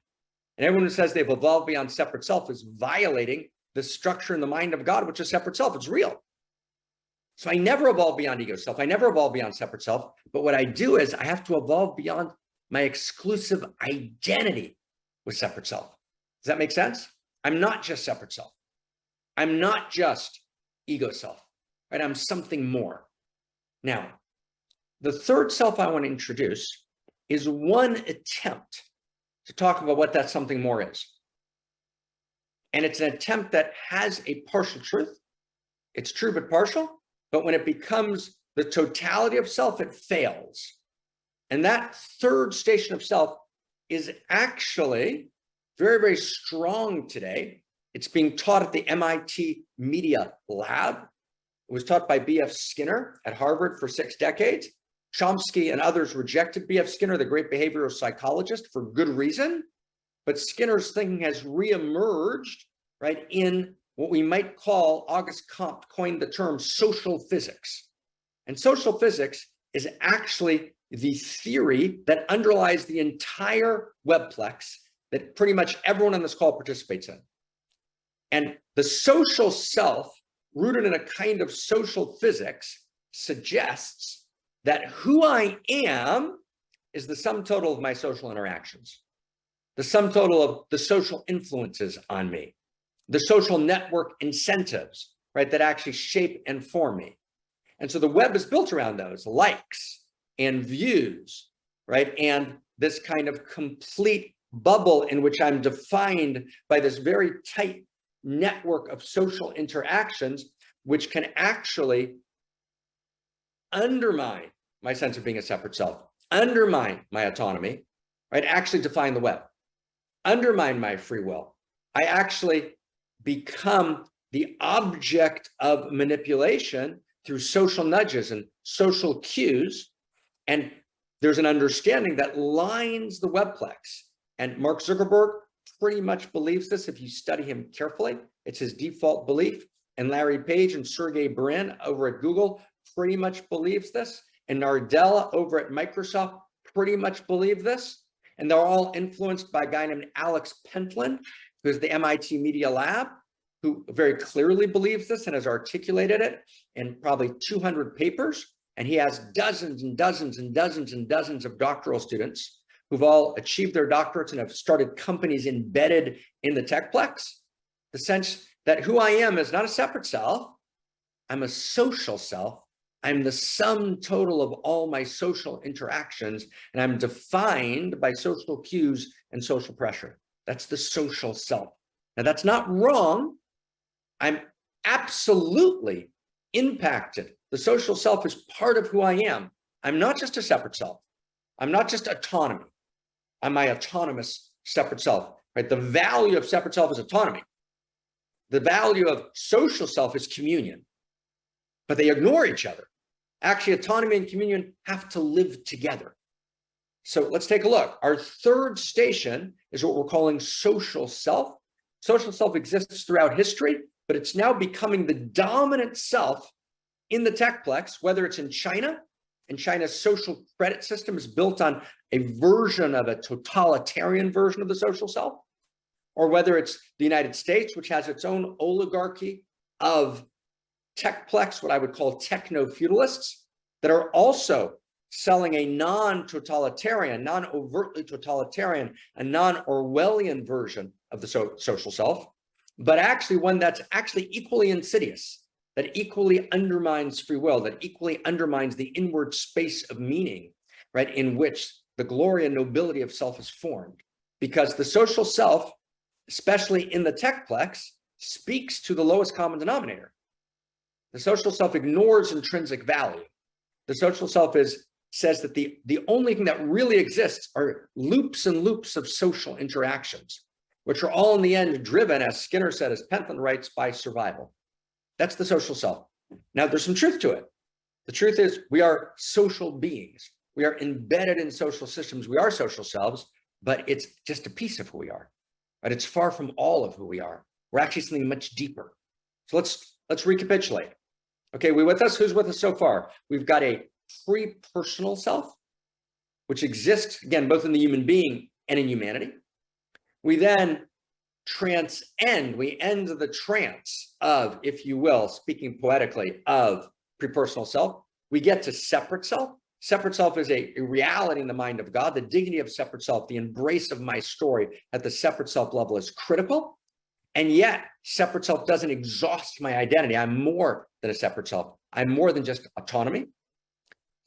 [SPEAKER 1] And everyone who says they've evolved beyond separate self is violating the structure in the mind of God, which is separate self. It's real. So I never evolve beyond ego self. I never evolve beyond separate self. But what I do is I have to evolve beyond my exclusive identity with separate self. Does that make sense? I'm not just separate self. I'm not just ego self, right? I'm something more. Now, the third self I want to introduce is one attempt to talk about what that something more is. And it's an attempt that has a partial truth. It's true but partial. But when it becomes the totality of self, it fails. And that third station of self is actually very, very strong today. It's being taught at the MIT Media Lab. It was taught by B.F. Skinner at Harvard for 6 decades. Chomsky and others rejected B.F. Skinner, the great behavioral psychologist, for good reason. But Skinner's thinking has reemerged, right, in what we might call, Auguste Comte coined the term social physics. And social physics is actually the theory that underlies the entire webplex that pretty much everyone on this call participates in. And the social self, rooted in a kind of social physics, suggests that who I am is the sum total of my social interactions, the sum total of the social influences on me, the social network incentives, right, that actually shape and form me. And so the web is built around those likes and views, right? And this kind of complete bubble in which I'm defined by this very tight network of social interactions, which can actually undermine my sense of being a separate self, undermine my autonomy, right? Actually define the web, undermine my free will. I actually become the object of manipulation through social nudges and social cues. And there's an understanding that lines the webplex. And Mark Zuckerberg pretty much believes this if you study him carefully. It's his default belief. And Larry Page and Sergey Brin over at Google pretty much believes this. And Nadella over at Microsoft pretty much believe this. And they're all influenced by a guy named Alex Pentland, who's the MIT Media Lab, who very clearly believes this and has articulated it in probably 200 papers. And he has dozens and dozens and dozens and dozens of doctoral students who've all achieved their doctorates and have started companies embedded in the techplex. The sense that who I am is not a separate self, I'm a social self. I'm the sum total of all my social interactions, and I'm defined by social cues and social pressure. That's the social self. Now, that's not wrong. I'm absolutely impacted. The social self is part of who I am. I'm not just a separate self. I'm not just autonomy. I'm my autonomous separate self, right? The value of separate self is autonomy. The value of social self is communion, but they ignore each other. Actually, autonomy and communion have to live together. So let's take a look. Our third station is what we're calling social self. Social self exists throughout history, but it's now becoming the dominant self in the techplex, whether it's in China, and China's social credit system is built on a version of a totalitarian version of the social self, or whether it's the United States, which has its own oligarchy of techplex, what I would call techno-feudalists, that are also selling a non-totalitarian, non-overtly totalitarian, a non-Orwellian version of the social self, but actually one that's actually equally insidious, that equally undermines free will, that equally undermines the inward space of meaning, right, in which the glory and nobility of self is formed. Because the social self, especially in the techplex, speaks to the lowest common denominator. The social self ignores intrinsic value. The social self says that the only thing that really exists are loops and loops of social interactions, which are all in the end driven, as Skinner said, as Pentland writes, by survival. That's the social self. Now, there's some truth to it. The truth is we are social beings. We are embedded in social systems. We are social selves, but it's just a piece of who we are, right? It's far from all of who we are. We're actually something much deeper. So let's recapitulate. Okay, we with us? Who's with us so far? We've got a pre-personal self, which exists, again, both in the human being and in humanity. We then transcend, we end the trance of, if you will, speaking poetically, of pre-personal self. We get to separate self. Separate self is a reality in the mind of God. The dignity of separate self, the embrace of my story at the separate self level is critical. And yet, separate self doesn't exhaust my identity. I'm more than a separate self. I'm more than just autonomy.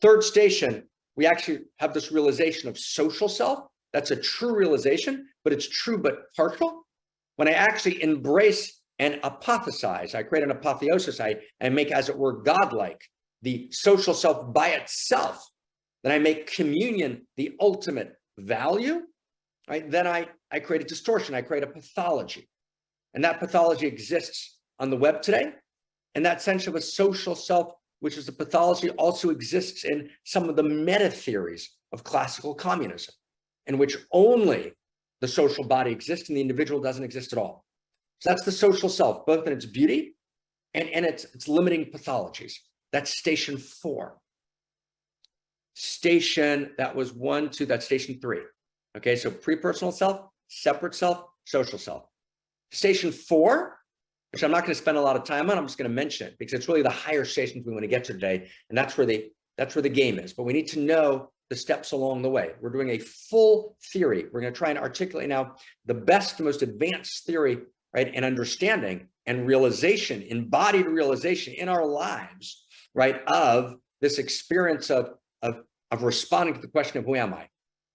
[SPEAKER 1] Third station, we actually have this realization of social self. That's a true realization, but it's true but partial. When I actually embrace and apothesize, I create an apotheosis, I make, as it were, godlike, the social self by itself, then I make communion the ultimate value, right? Then I create a distortion, I create a pathology. And that pathology exists on the web today. And that sense of a social self, which is a pathology, also exists in some of the meta theories of classical communism, in which only the social body exists and the individual doesn't exist at all. So that's the social self, both in its beauty and its limiting pathologies. That's station 4. Station, that was 1, 2, that's station 3. Okay, so pre-personal self, separate self, social self. Station 4, which I'm not going to spend a lot of time on, I'm just going to mention it because it's really the higher stations we want to get to today, and that's where the game is. But we need to know the steps along the way. We're doing a full theory. We're going to try and articulate now the best, most advanced theory, right, and understanding and realization, embodied realization in our lives, right, of this experience of responding to the question of who am I?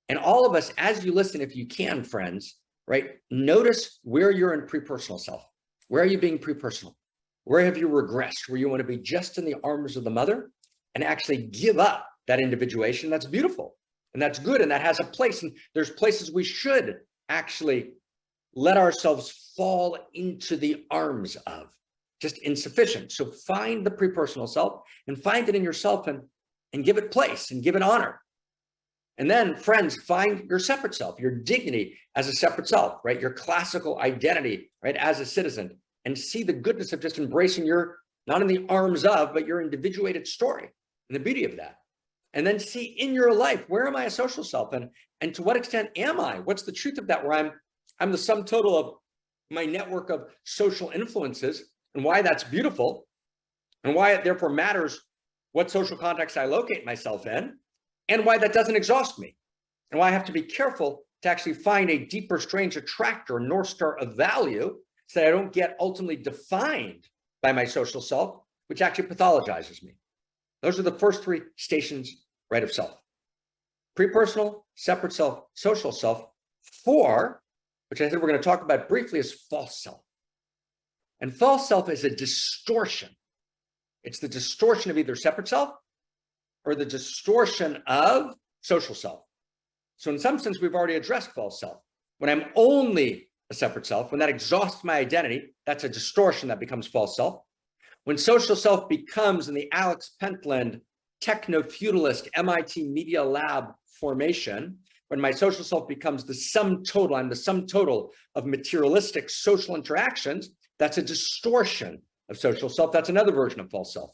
[SPEAKER 1] And all of us, as you listen, if you can, friends, right, notice where you're in pre-personal self. Where are you being pre-personal? Where have you regressed? Where you want to be just in the arms of the mother and actually give up that individuation? That's beautiful and that's good and that has a place. And there's places we should actually let ourselves fall into the arms of, just insufficient. So find the pre-personal self and find it in yourself and give it place and give it honor. And then, friends, find your separate self, your dignity as a separate self, right? Your classical identity, right, as a citizen, and see the goodness of just embracing your, not in the arms of, but your individuated story and the beauty of that. And then see in your life, where am I a social self? And to what extent am I? What's the truth of that, where I'm the sum total of my network of social influences and why that's beautiful and why it therefore matters what social context I locate myself in, and why that doesn't exhaust me, and why I have to be careful to actually find a deeper, strange attractor, North Star of value, so that I don't get ultimately defined by my social self, which actually pathologizes me. Those are the first three stations, right, of self. Pre-personal, separate self, social self. 4, which I think we're going to talk about briefly, is false self. And false self is a distortion. It's the distortion of either separate self or the distortion of social self. So in some sense, we've already addressed false self. When I'm only a separate self, when that exhausts my identity, that's a distortion that becomes false self. When social self becomes, in the Alex Pentland techno-feudalist MIT Media Lab formation, when my social self becomes the sum total, I'm the sum total of materialistic social interactions, that's a distortion of social self. That's another version of false self.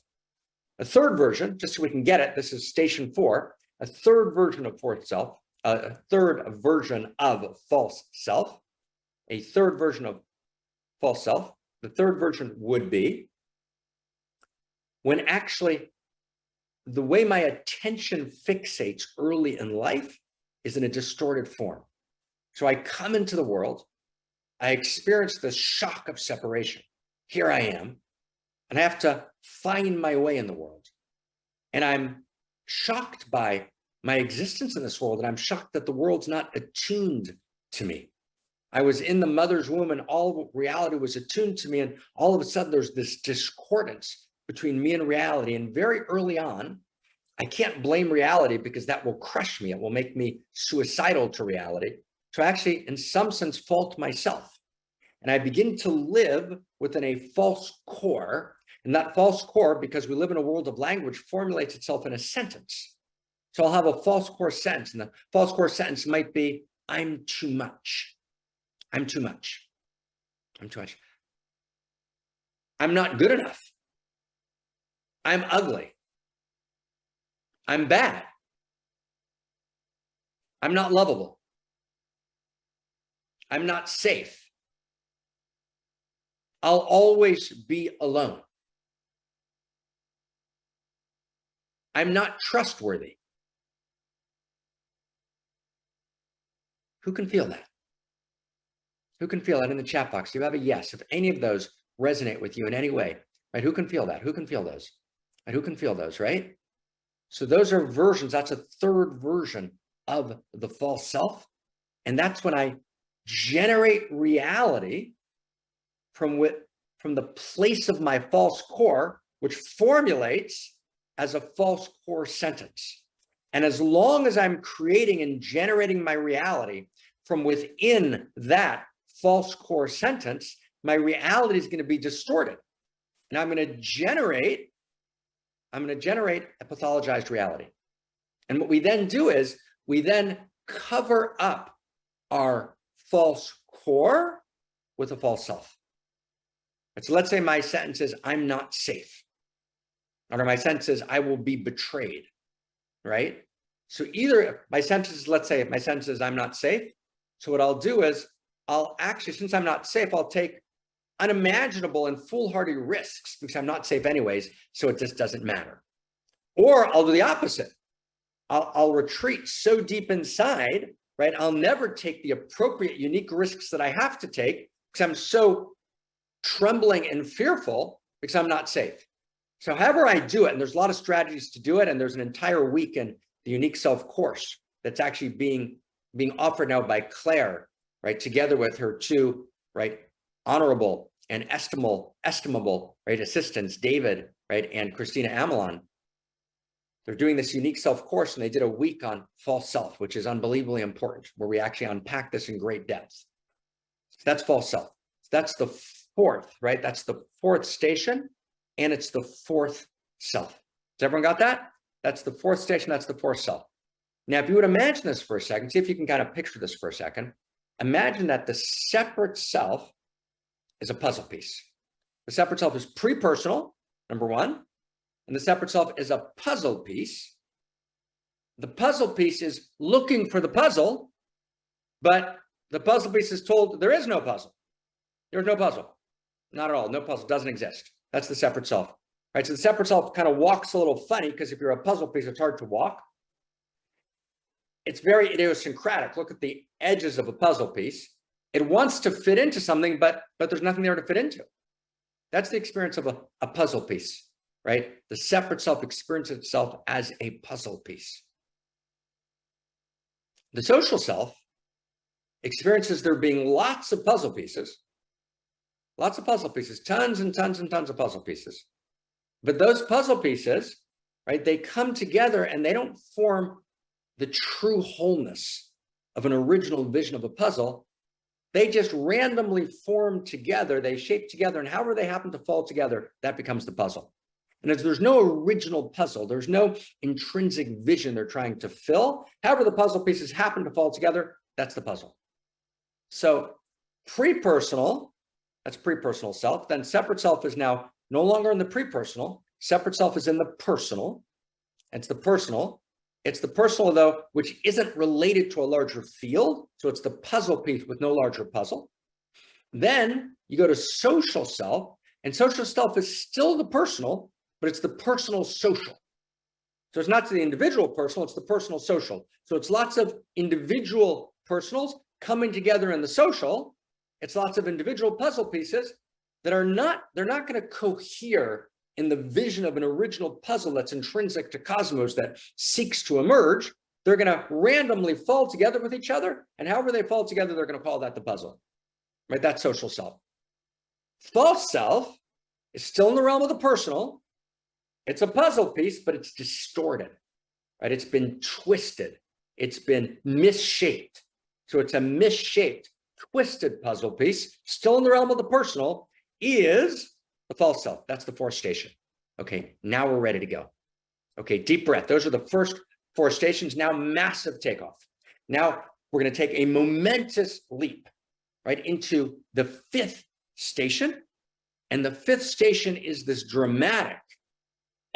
[SPEAKER 1] A third version, just so we can get it, this is station 4, a third version of fourth self, a third version of false self, a third version of false self. The third version would be when actually the way my attention fixates early in life is in a distorted form. So I come into the world, I experience the shock of separation. Here I am, and I have to find my way in the world. And I'm shocked by my existence in this world, and I'm shocked that the world's not attuned to me. I was in the mother's womb, and all reality was attuned to me, and all of a sudden there's this discordance between me and reality. And very early on, I can't blame reality because that will crush me. It will make me suicidal to reality. So I actually, in some sense, fault myself. And I begin to live within a false core. And that false core, because we live in a world of language, formulates itself in a sentence. So I'll have a false core sentence. And the false core sentence might be, I'm too much. I'm too much. I'm too much. I'm not good enough. I'm ugly. I'm bad. I'm not lovable. I'm not safe. I'll always be alone. I'm not trustworthy. Who can feel that? Who can feel that in the chat box? Do you have a yes? If any of those resonate with you in any way, right? Who can feel that? Who can feel those? And who can feel those, right? So those are versions. That's a third version of the false self. And that's when I generate reality from the place of my false core, which formulates as a false core sentence. And as long as I'm creating and generating my reality from within that false core sentence, my reality is going to be distorted. And I'm going to generate a pathologized reality. And what we then do is we then cover up our false core with a false self. And so let's say my sentence is, I'm not safe. Or my sentence is, I will be betrayed, right? So either my sentence is, let's say my sentence is, I'm not safe. So what I'll do is I'll actually, since I'm not safe, I'll take unimaginable and foolhardy risks because I'm not safe anyways, so it just doesn't matter. Or I'll do the opposite. I'll retreat so deep inside, right? I'll never take the appropriate, unique risks that I have to take because I'm so trembling and fearful because I'm not safe. So however I do it, and there's a lot of strategies to do it, and there's an entire week in the Unique Self course that's actually being offered now by Claire, right? Together with her two, right, honorable and estimable, right, assistants, David, right, and Christina Amelon. They're doing this Unique Self course, and they did a week on false self, which is unbelievably important, where we actually unpack this in great depth. So that's false self. So that's the fourth, right? That's the fourth station, and it's the fourth self. Has everyone got that? That's the fourth station. That's the fourth self. Now, if you would imagine this for a second, see if you can kind of picture this for a second. Imagine that the separate self is a puzzle piece. The separate self is pre-personal, number one, and the separate self is a puzzle piece. The puzzle piece is looking for the puzzle, but the puzzle piece is told there is no puzzle. There's no puzzle. Not at all. No puzzle. Doesn't exist. That's the separate self. Right? So the separate self kind of walks a little funny because if you're a puzzle piece, it's hard to walk. It's very idiosyncratic. Look at the edges of a puzzle piece. It wants to fit into something, but there's nothing there to fit into. That's the experience of a puzzle piece. right? The separate self experiences itself as a puzzle piece. The social self experiences there being lots of puzzle pieces, tons and tons and tons of puzzle pieces. But those puzzle pieces, right, they come together and they don't form the true wholeness of an original vision of a puzzle. They just randomly form together, they shape together, and however they happen to fall together, that becomes the puzzle. And as there's no original puzzle, there's no intrinsic vision they're trying to fill. However the puzzle pieces happen to fall together, that's the puzzle. So pre-personal, that's pre-personal self. Then separate self is now no longer in the pre-personal. Separate self is in the personal. It's the personal. It's the personal, though, which isn't related to a larger field. So it's the puzzle piece with no larger puzzle. Then you go to social self, and social self is still the personal, but it's the personal social. So it's not to the individual personal, it's the personal social. So it's lots of individual personals coming together in the social. It's lots of individual puzzle pieces that are not, they're not going to cohere in the vision of an original puzzle that's intrinsic to cosmos that seeks to emerge. They're going to randomly fall together with each other, and however they fall together, they're going to call that the puzzle, right? That's social self. False self is still in the realm of the personal. It's a puzzle piece, but it's distorted, right? It's been twisted. It's been misshaped. So it's a misshaped, twisted puzzle piece, still in the realm of the personal, is the false self. That's the fourth station. Okay, now we're ready to go. Okay, deep breath. Those are the first four stations. Now massive takeoff. Now we're going to take a momentous leap, right, into the fifth station. And the fifth station is this dramatic,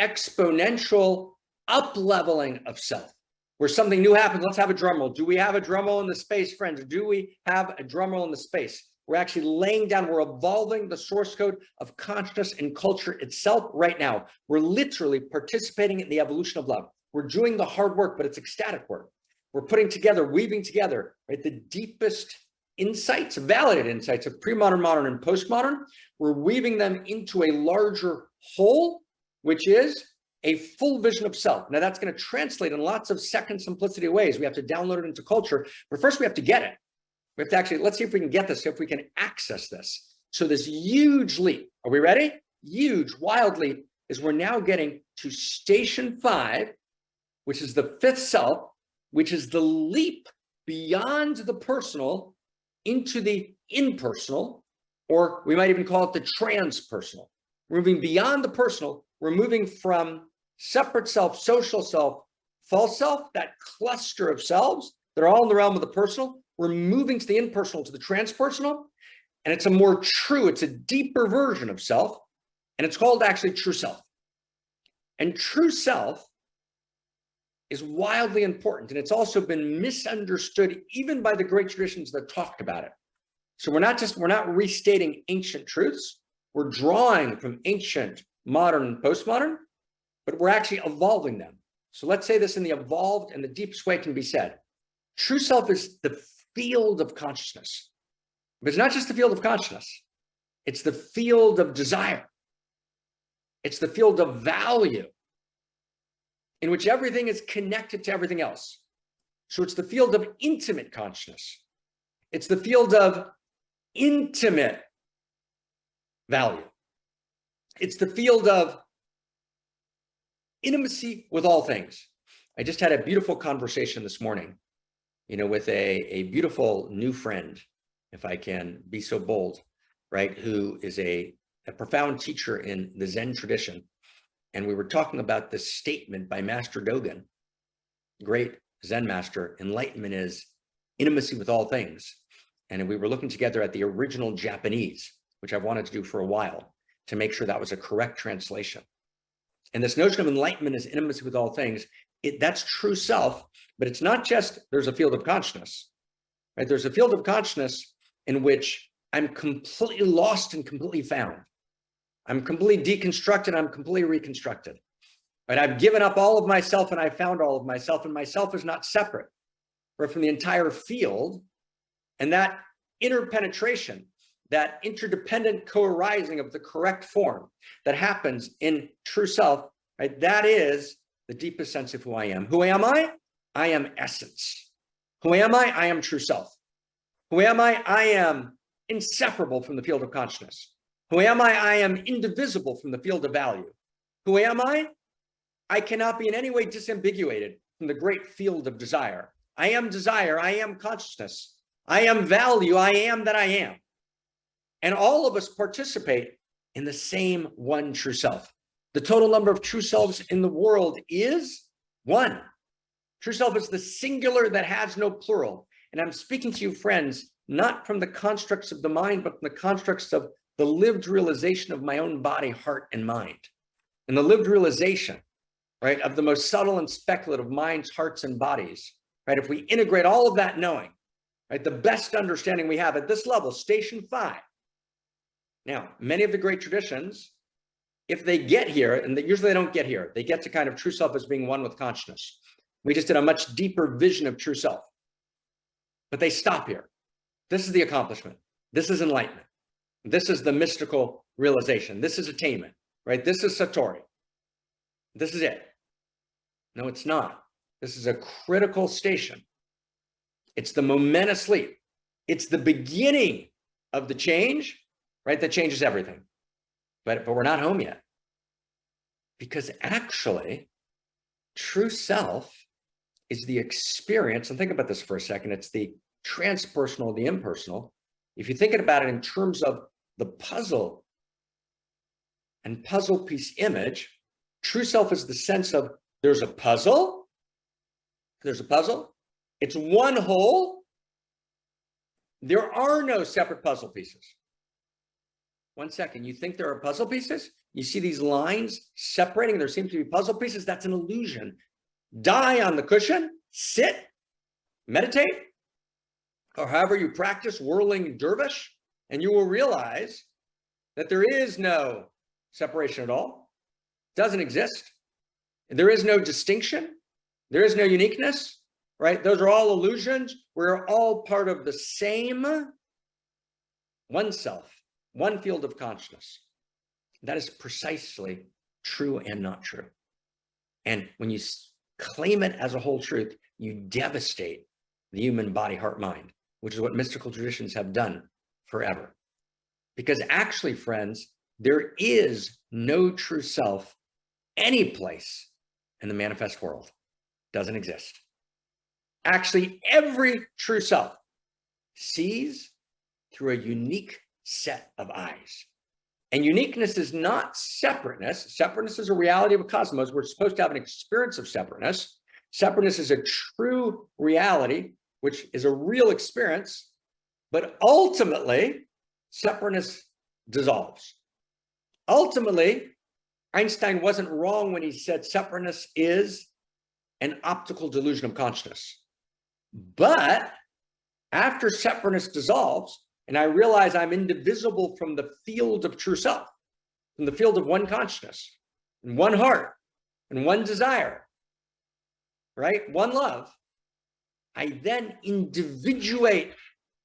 [SPEAKER 1] exponential up-leveling of self, where something new happens. Let's have a drum roll. Do we have a drum roll in the space, friends? Do we have a drum roll in the space? We're actually laying down, we're evolving the source code of consciousness and culture itself right now. We're literally participating in the evolution of love. We're doing the hard work, but it's ecstatic work. We're putting together, weaving together, right, the deepest insights, validated insights of pre-modern, modern, and postmodern. We're weaving them into a larger whole, which is a full vision of self. Now that's going to translate in lots of second simplicity ways. We have to download it into culture, but first we have to get it. We have to actually, let's see if we can get this, if we can access this. So this huge leap, are we ready? Huge, wild leap is we're now getting to station 5, which is the fifth self, which is the leap beyond the personal into the impersonal, or we might even call it the transpersonal. We're moving beyond the personal. We're moving from separate self, social self, false self, that cluster of selves that are all in the realm of the personal. We're moving to the impersonal, to the transpersonal, and it's a more true, it's a deeper version of self, and it's called actually true self. And true self is wildly important, and it's also been misunderstood even by the great traditions that talked about it. So we're not restating ancient truths. We're drawing from ancient, modern, and postmodern, but we're actually evolving them. So let's say this in the evolved and the deepest way it can be said. True self is the field of consciousness. But it's not just the field of consciousness. It's the field of desire. It's the field of value in which everything is connected to everything else. So it's the field of intimate consciousness. It's the field of intimate value. It's the field of intimacy with all things. I just had a beautiful conversation this morning, with a beautiful new friend, if I can be so bold, right, who is a profound teacher in the Zen tradition. And we were talking about this statement by Master Dogen, great Zen master: enlightenment is intimacy with all things. And we were looking together at the original Japanese, which I've wanted to do for a while, to make sure that was a correct translation. And this notion of enlightenment is intimacy with all things. That's true self, but it's not just there's a field of consciousness, right? There's a field of consciousness in which I'm completely lost and completely found. I'm completely deconstructed, I'm completely reconstructed, right? I've given up all of myself and I found all of myself, and myself is not separate, right, from the entire field. And that interpenetration, that interdependent co-arising of the correct form that happens in true self, right? That is the deepest sense of who I am. Who am I? I am essence. Who am I? I am true self. Who am I? I am inseparable from the field of consciousness. Who am I? I am indivisible from the field of value. Who am I? I cannot be in any way disambiguated from the great field of desire. I am desire. I am consciousness. I am value. I am that I am. And all of us participate in the same one true self. The total number of true selves in the world is one. True self is the singular that has no plural. And I'm speaking to you, friends, not from the constructs of the mind, but from the constructs of the lived realization of my own body, heart, and mind. And the lived realization, right, of the most subtle and speculative minds, hearts, and bodies, right? If we integrate all of that knowing, right, the best understanding we have at this level, station 5. Now, many of the great traditions, if they get here, and usually they don't get here, they get to kind of true self as being one with consciousness. We just did a much deeper vision of true self. But they stop here. This is the accomplishment. This is enlightenment. This is the mystical realization. This is attainment, right? This is Satori. This is it. No, it's not. This is a critical station. It's the momentous leap. It's the beginning of the change, right? That changes everything. But we're not home yet. Because actually, true self is the experience, and think about this for a second, it's the transpersonal, the impersonal. If you think about it in terms of the puzzle and puzzle piece image, true self is the sense of there's a puzzle, it's one whole, there are no separate puzzle pieces. 1 second, you think there are puzzle pieces? You see these lines separating, there seems to be puzzle pieces, that's an illusion. Die on the cushion, sit, meditate, or however you practice whirling dervish, and you will realize that there is no separation at all, doesn't exist. There is no distinction, there is no uniqueness, right? Those are all illusions. We're all part of the same one self, one field of consciousness. That is precisely true and not true. And when you claim it as a whole truth, you devastate the human body, heart, mind, which is what mystical traditions have done forever. Because actually, friends, there is no true self any place in the manifest world. Doesn't exist. Actually, every true self sees through a unique set of eyes. And uniqueness is not separateness. Separateness is a reality of a cosmos. We're supposed to have an experience of separateness. Separateness is a true reality, which is a real experience, but ultimately, separateness dissolves. Ultimately, Einstein wasn't wrong when he said separateness is an optical delusion of consciousness. But after separateness dissolves, and I realize I'm indivisible from the field of true self, from the field of one consciousness, and one heart, and one desire, right? One love. I then individuate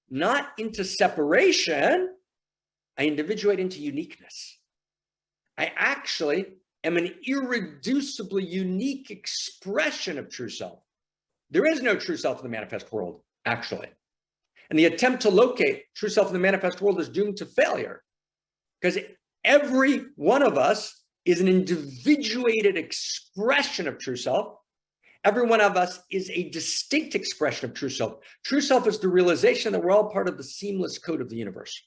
[SPEAKER 1] not into separation, I individuate into uniqueness. I actually am an irreducibly unique expression of true self. There is no true self in the manifest world, actually. And the attempt to locate true self in the manifest world is doomed to failure, because every one of us is an individuated expression of true self. Every one of us is a distinct expression of true self. True self is the realization that we're all part of the seamless code of the universe.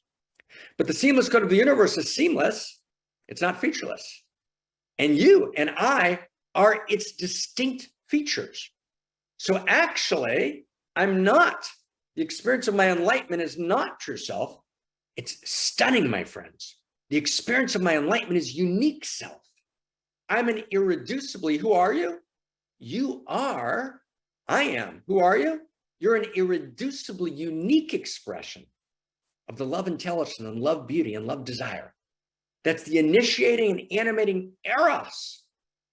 [SPEAKER 1] But the seamless code of the universe is seamless. It's not featureless. And you and I are its distinct features. So actually, I'm not. The experience of my enlightenment is not true self. It's stunning, my friends. The experience of my enlightenment is unique self. I'm an irreducibly, who are you? You are, I am. Who are you? You're an irreducibly unique expression of the love intelligence and love beauty and love desire. That's the initiating and animating eros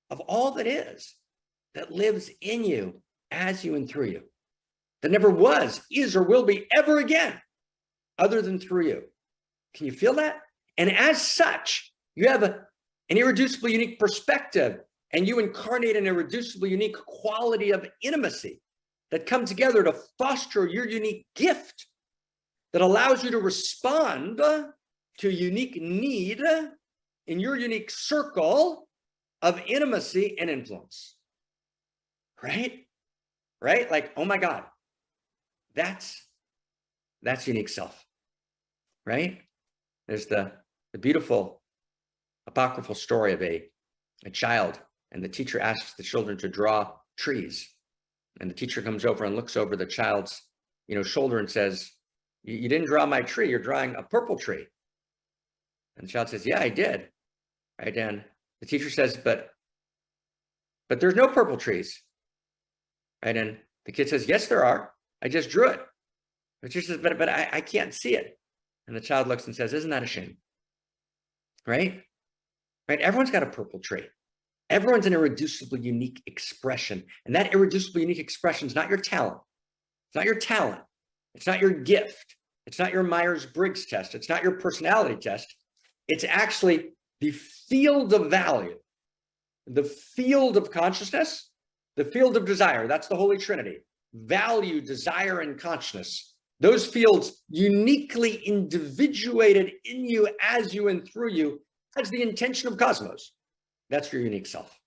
[SPEAKER 1] of all that is, that lives in you, as you, and through you. That never was, is, or will be ever again, other than through you. Can you feel that? And as such, you have an irreducible, unique perspective, and you incarnate an irreducible, unique quality of intimacy that come together to foster your unique gift that allows you to respond to a unique need in your unique circle of intimacy and influence. Right? Right? Like, oh my God, that's unique self. Right? There's the beautiful apocryphal story of a child, and the teacher asks the children to draw trees. And the teacher comes over and looks over the child's, shoulder and says, you didn't draw my tree, you're drawing a purple tree. And the child says, yeah, I did. Right? And the teacher says, but there's no purple trees. Right? And the kid says, yes, there are. I just drew it. The teacher says, but I can't see it. And the child looks and says, isn't that a shame? Right? Right? Everyone's got a purple tree. Everyone's an irreducible, unique expression. And that irreducible, unique expression is not your talent. It's not your talent. It's not your gift. It's not your Myers-Briggs test. It's not your personality test. It's actually the field of value, the field of consciousness, the field of desire. That's the Holy Trinity. Value, desire, and consciousness. Those fields uniquely individuated in you, as you, and through you, as the intention of cosmos. That's your unique self.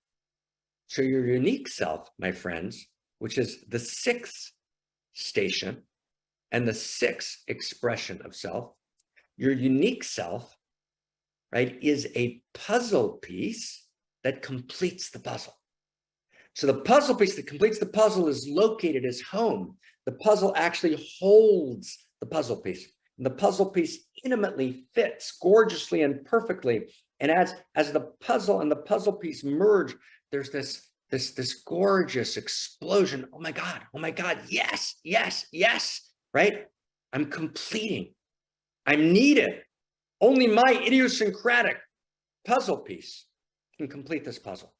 [SPEAKER 1] So your unique self, my friends, which is the sixth station and the sixth expression of self, your unique self, right, is a puzzle piece that completes the puzzle. So the puzzle piece that completes the puzzle is located as home. The puzzle actually holds the puzzle piece. And the puzzle piece intimately fits gorgeously and perfectly. And as the puzzle and the puzzle piece merge, there's this gorgeous explosion. Oh my God, yes, yes, yes, right? I'm completing. I'm needed. Only my idiosyncratic puzzle piece can complete this puzzle.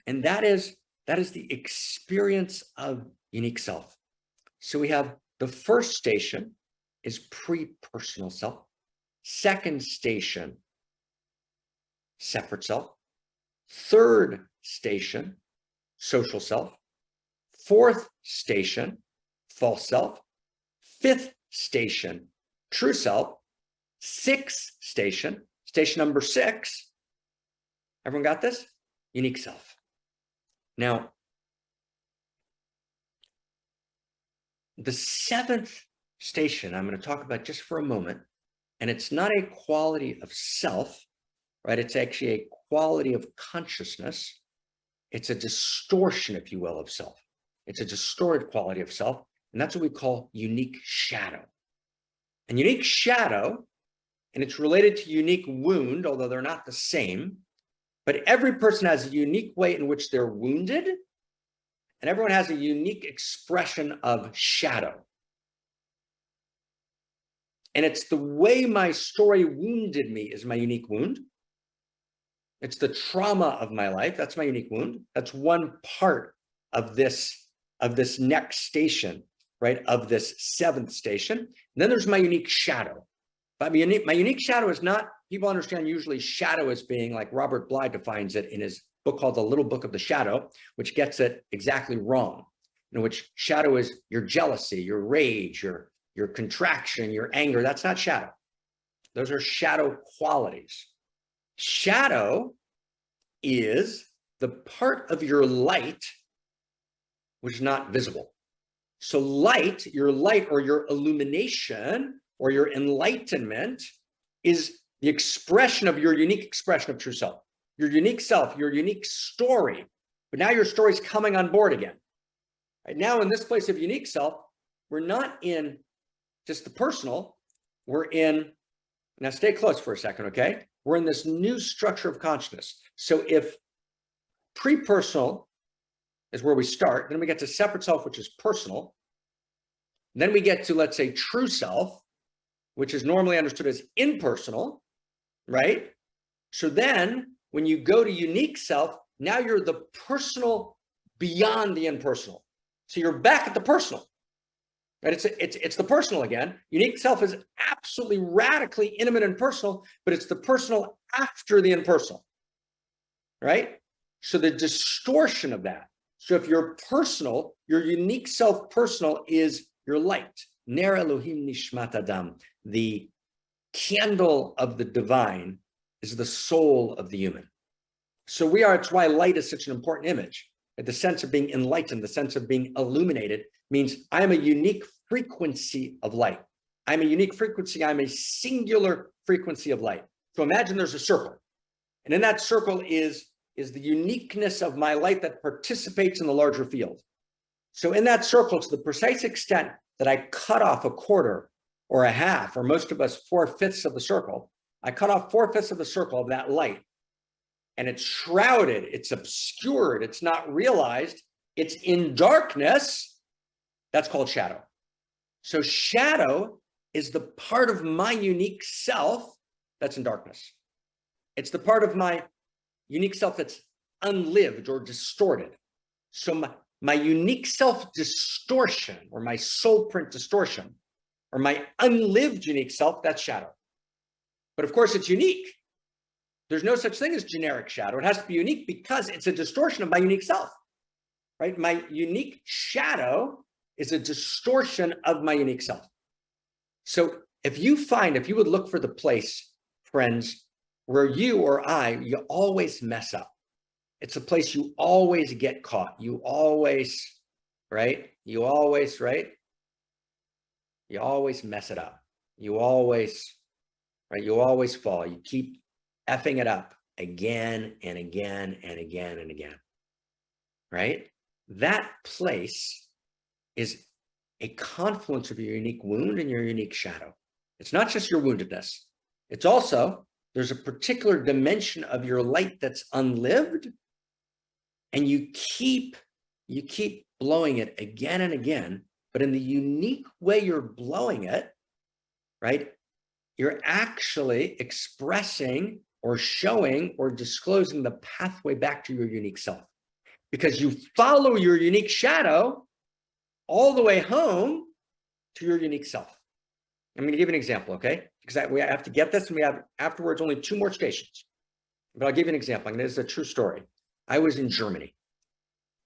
[SPEAKER 1] And that is the experience of unique self. So we have the first station is pre-personal self. Second station, separate self. Third station, social self. Fourth station, false self. Fifth station, true self. Sixth station, station number 6. Everyone got this? Unique self. Now, the 7th station I'm going to talk about just for a moment, and it's not a quality of self, right? It's actually a quality of consciousness. It's a distortion, if you will, of self. It's a distorted quality of self, and that's what we call unique shadow. And unique shadow, and it's related to unique wound, although they're not the same, but every person has a unique way in which they're wounded, and everyone has a unique expression of shadow. And it's the way my story wounded me is my unique wound. It's the trauma of my life. That's my unique wound. That's one part of this next station, right? Of this 7th station. And then there's my unique shadow. But my unique shadow is not, people understand usually shadow as being like Robert Bly defines it in his book called The Little Book of the Shadow, which gets it exactly wrong. In which shadow is your jealousy, your rage, your contraction, your anger. That's not shadow. Those are shadow qualities. Shadow is the part of your light which is not visible. So light, your light or your illumination or your enlightenment is the expression of your unique expression of true self. Your unique self, your unique story. But now your story's coming on board again. Right now in this place of unique self, we're not in just the personal, we're in, now stay close for a second, okay? We're in this new structure of consciousness. So if pre-personal is where we start, then we get to separate self, which is personal. Then we get to, let's say, true self, which is normally understood as impersonal, right? So then when you go to unique self, now you're the personal beyond the impersonal. So you're back at the personal. right? It's the personal again. Unique self is absolutely radically intimate and personal, but it's the personal after the impersonal, right? So the distortion of that. So if you're personal, your unique self personal is your light. Ner Elohim Nishmat Adam. The candle of the divine is the soul of the human. So we are, it's why light is such an important image. The sense of being enlightened, the sense of being illuminated means I am a unique frequency of light. I'm a unique frequency. I'm a singular frequency of light. So imagine there's a circle. And in that circle is the uniqueness of my light that participates in the larger field. So in that circle, to the precise extent that I cut off a quarter or a half, or most of us 4/5 of the circle, I cut off 4/5 of the circle of that light. And it's shrouded, it's obscured, it's not realized, it's in darkness. That's called shadow. So shadow is the part of my unique self that's in darkness. It's the part of my unique self that's unlived or distorted. So my unique self distortion, or my soul print distortion, or my unlived unique self, that's shadow. But of course it's unique. There's no such thing as generic shadow. It has to be unique because it's a distortion of my unique self, right? My unique shadow is a distortion of my unique self. So if you would look for the place, friends, where you or you always mess up. It's a place you always get caught. You always, right? You always mess it up. You always, right? You always fall. You keep effing it up again and again and again and again, right? That place is a confluence of your unique wound and your unique shadow. It's not just your woundedness. It's also, there's a particular dimension of your light that's unlived, and you keep blowing it again and again, but in the unique way you're blowing it, right? You're actually expressing or showing or disclosing the pathway back to your unique self, because you follow your unique shadow all the way home to your unique self. I'm going to give you an example, okay? Because we have to get this, and we have afterwards only 2 more stations. But I'll give you an example, and this is a true story. I was in Germany,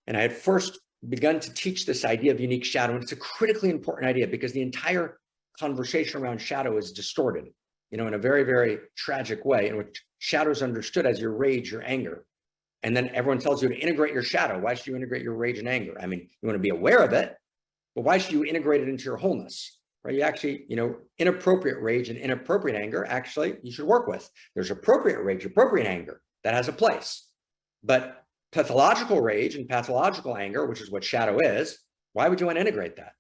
[SPEAKER 1] and I had first begun to teach this idea of unique shadow, and it's a critically important idea because the entire conversation around shadow is distorted, in a very, very tragic way, in which shadow is understood as your rage, your anger. And then everyone tells you to integrate your shadow. Why should you integrate your rage and anger? I mean, you want to be aware of it, but why should you integrate it into your wholeness? Right? You actually, inappropriate rage and inappropriate anger, actually, you should work with. There's appropriate rage, appropriate anger. That has a place. But pathological rage and pathological anger, which is what shadow is, why would you want to integrate that?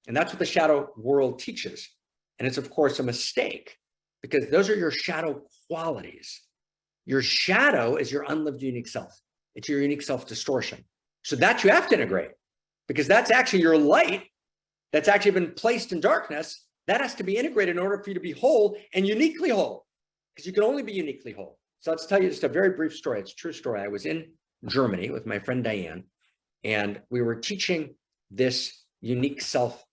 [SPEAKER 1] And that's what the shadow world teaches. And it's, of course, a mistake, because those are your shadow qualities. Your shadow is your unlived unique self. It's your unique self distortion. So that you have to integrate, because that's actually your light that's actually been placed in darkness. That has to be integrated in order for you to be whole and uniquely whole, because you can only be uniquely whole. So let's tell you just a very brief story. It's a true story. I was in Germany with my friend Diane, and we were teaching this unique self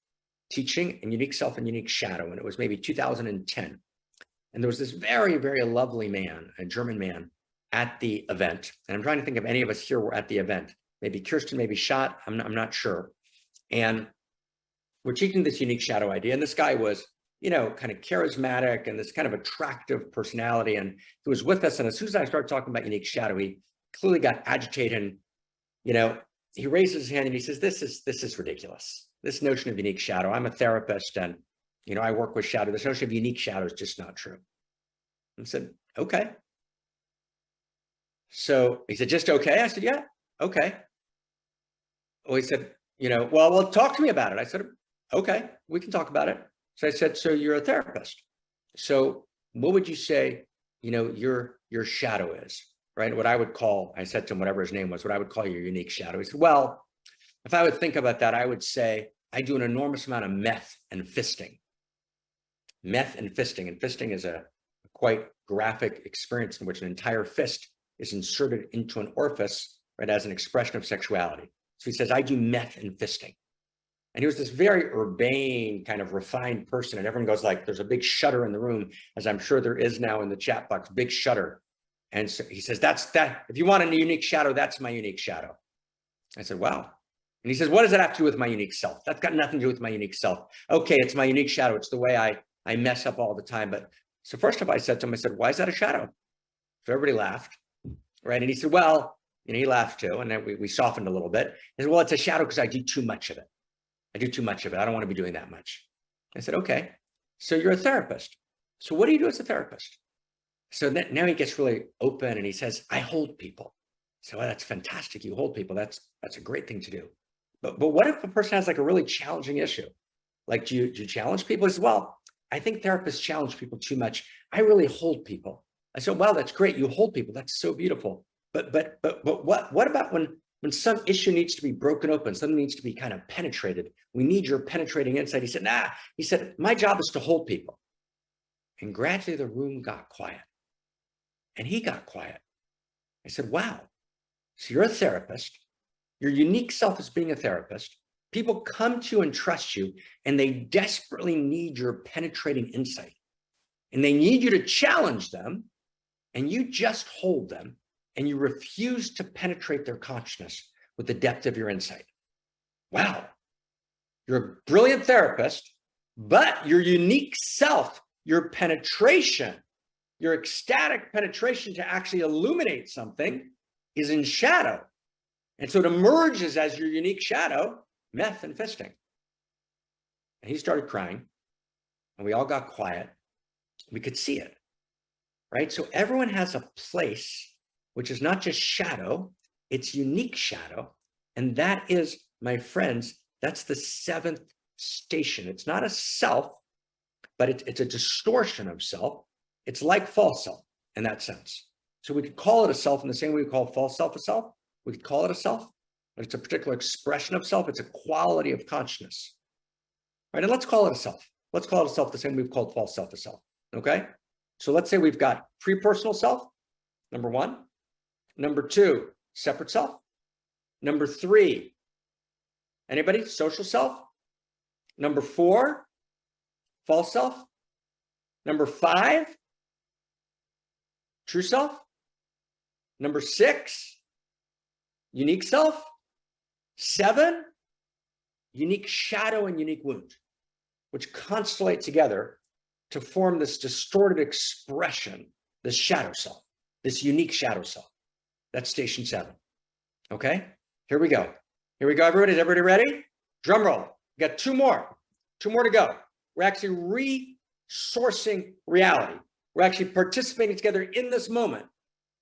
[SPEAKER 1] teaching and unique self and unique shadow. And it was maybe 2010. And there was this very, very lovely man, a German man, at the event. And I'm trying to think if any of us here were at the event. Maybe Kirsten, maybe Schott, I'm not sure. And we're teaching this unique shadow idea. And this guy was, kind of charismatic and this kind of attractive personality. And he was with us. And as soon as I started talking about unique shadow, he clearly got agitated. And, he raises his hand and he says, this is ridiculous. This notion of unique shadow. I'm a therapist and, I work with shadow. This notion of unique shadow is just not true. And I said, okay. So he said, just okay? I said, yeah, okay. Well, he said, well, talk to me about it. I said, okay, we can talk about it. So I said, so you're a therapist. So what would you say, your shadow is, right? What I would call, I said to him, whatever his name was, what I would call your unique shadow. He said, well, if I would think about that, I would say I do an enormous amount of meth and fisting. Meth and fisting. And fisting is a quite graphic experience in which an entire fist is inserted into an orifice, right, as an expression of sexuality. So he says, I do meth and fisting. And he was this very urbane, kind of refined person. And everyone goes like, there's a big shudder in the room, as I'm sure there is now in the chat box, big shudder. And so he says, that's that. If you want a unique shadow, that's my unique shadow. I said, wow. And he says, what does that have to do with my unique self? That's got nothing to do with my unique self. Okay, it's my unique shadow. It's the way I mess up all the time. But so first of all, I said to him, I said, why is that a shadow? So everybody laughed, right? And he said, well, he laughed too. And then we softened a little bit. He said, well, it's a shadow because I do too much of it. I do too much of it. I don't want to be doing that much. I said, okay, so you're a therapist. So what do you do as a therapist? So now he gets really open and he says, I hold people. So well, that's fantastic. You hold people. That's a great thing to do. But what if a person has like a really challenging issue? Like, do you challenge people? He says, well, I think therapists challenge people too much. I really hold people. I said, well, that's great. You hold people. That's so beautiful. But what about when some issue needs to be broken open, something needs to be kind of penetrated? We need your penetrating insight. He said, nah. He said, my job is to hold people. And gradually the room got quiet. And he got quiet. I said, wow. So you're a therapist. Your unique self is being a therapist. People come to you and trust you, and they desperately need your penetrating insight. And they need you to challenge them, and you just hold them, and you refuse to penetrate their consciousness with the depth of your insight. Wow. You're a brilliant therapist, but your unique self, your penetration, your ecstatic penetration to actually illuminate something is in shadow. And so it emerges as your unique shadow, meth and fisting. And he started crying, and we all got quiet. We could see it, right? So everyone has a place, which is not just shadow, it's unique shadow. And that is, my friends, that's the seventh station. It's not a self, but it's a distortion of self. It's like false self in that sense. So we could call it a self in the same way we call false self a self. We could call it a self, but it's a particular expression of self. It's a quality of consciousness, right? And let's call it a self. Let's call it a self the same way we've called false self a self, okay? So let's say we've got pre-personal self, number one. Number two, separate self. Number three, anybody? Social self. Number four, false self. Number five, true self. Number six, unique self. Seven, unique shadow and unique wound, which constellate together to form this distorted expression, this shadow self, this unique shadow self. That's station 7. Okay, here we go. Here we go, everybody. Is everybody ready? Drum roll. We got two more to go. We're actually resourcing reality. We're actually participating together in this moment,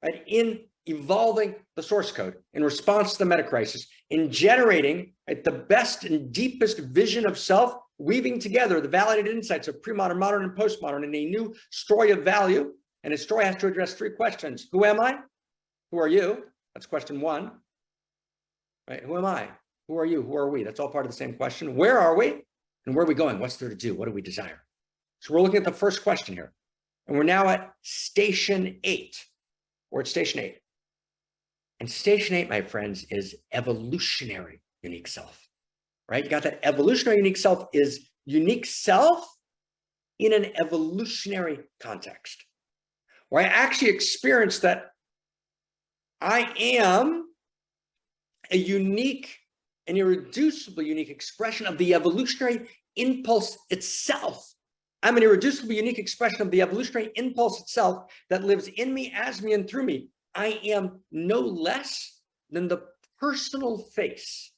[SPEAKER 1] right? In evolving the source code in response to the meta crisis, in generating, right, the best and deepest vision of self, weaving together the validated insights of pre-modern, modern, and postmodern in a new story of value. And a story has to address 3 questions. Who am I? Who are you? That's question 1. Right? Who am I? Who are you? Who are we? That's all part of the same question. Where are we? And where are we going? What's there to do? What do we desire? So we're looking at the first question here. And we're now at station 8. We're at station 8. And station 8, my friends, is evolutionary unique self, right? You got that evolutionary unique self is unique self in an evolutionary context, where I actually experience that I am a unique and irreducible unique expression of the evolutionary impulse itself. I'm an irreducible unique expression of the evolutionary impulse itself that lives in me, as me, and through me. I am no less than the personal face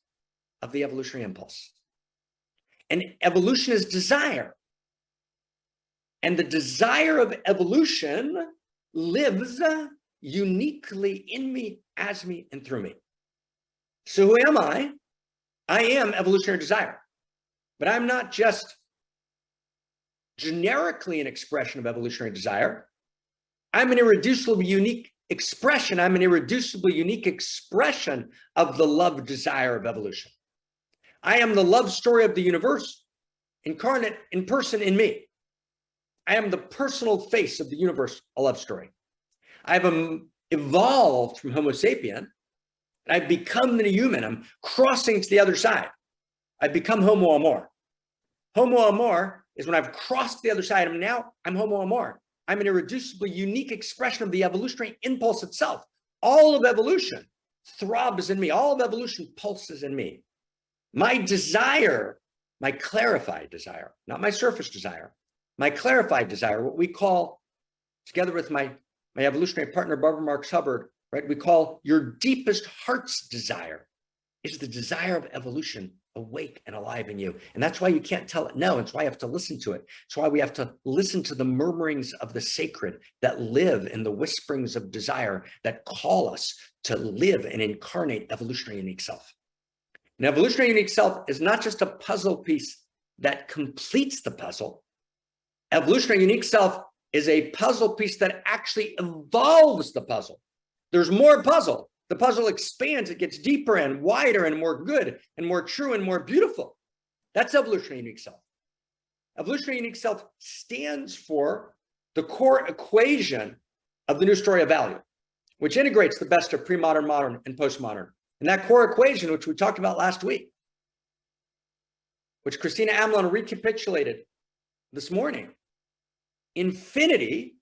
[SPEAKER 1] of the evolutionary impulse. And evolution is desire. And the desire of evolution lives uniquely in me, as me, and through me. So who am I? I am evolutionary desire. But I'm not just generically an expression of evolutionary desire. I'm an irreducible unique expression. I'm an irreducible unique expression of the love desire of evolution. I am the love story of the universe incarnate in person in me. I am the personal face of the universe, a love story. I've evolved from Homo sapien, and I've become the human. I'm crossing to the other side. I become homo amor. Homo amor is when I've crossed the other side. Now I'm homo amor. I'm an irreducibly unique expression of the evolutionary impulse itself. All of evolution throbs in me. All of evolution pulses in me. My desire, my clarified desire, not my surface desire, my clarified desire, what we call, together with my evolutionary partner, Barbara Marx Hubbard, right, we call your deepest heart's desire, is the desire of evolution awake and alive in you. And that's why you can't tell it no. It's why you have to listen to it. It's why we have to listen to the murmurings of the sacred that live in the whisperings of desire that call us to live and incarnate evolutionary unique self. An evolutionary unique self is not just a puzzle piece that completes the puzzle. Evolutionary unique self is a puzzle piece that actually evolves the puzzle. There's more puzzle. The puzzle expands, it gets deeper and wider and more good and more true and more beautiful. That's evolutionary unique self. Evolutionary unique self stands for the core equation of the new story of value, which integrates the best of pre-modern, modern, and postmodern. And that core equation, which we talked about last week, which Christina Amelon recapitulated this morning, infinity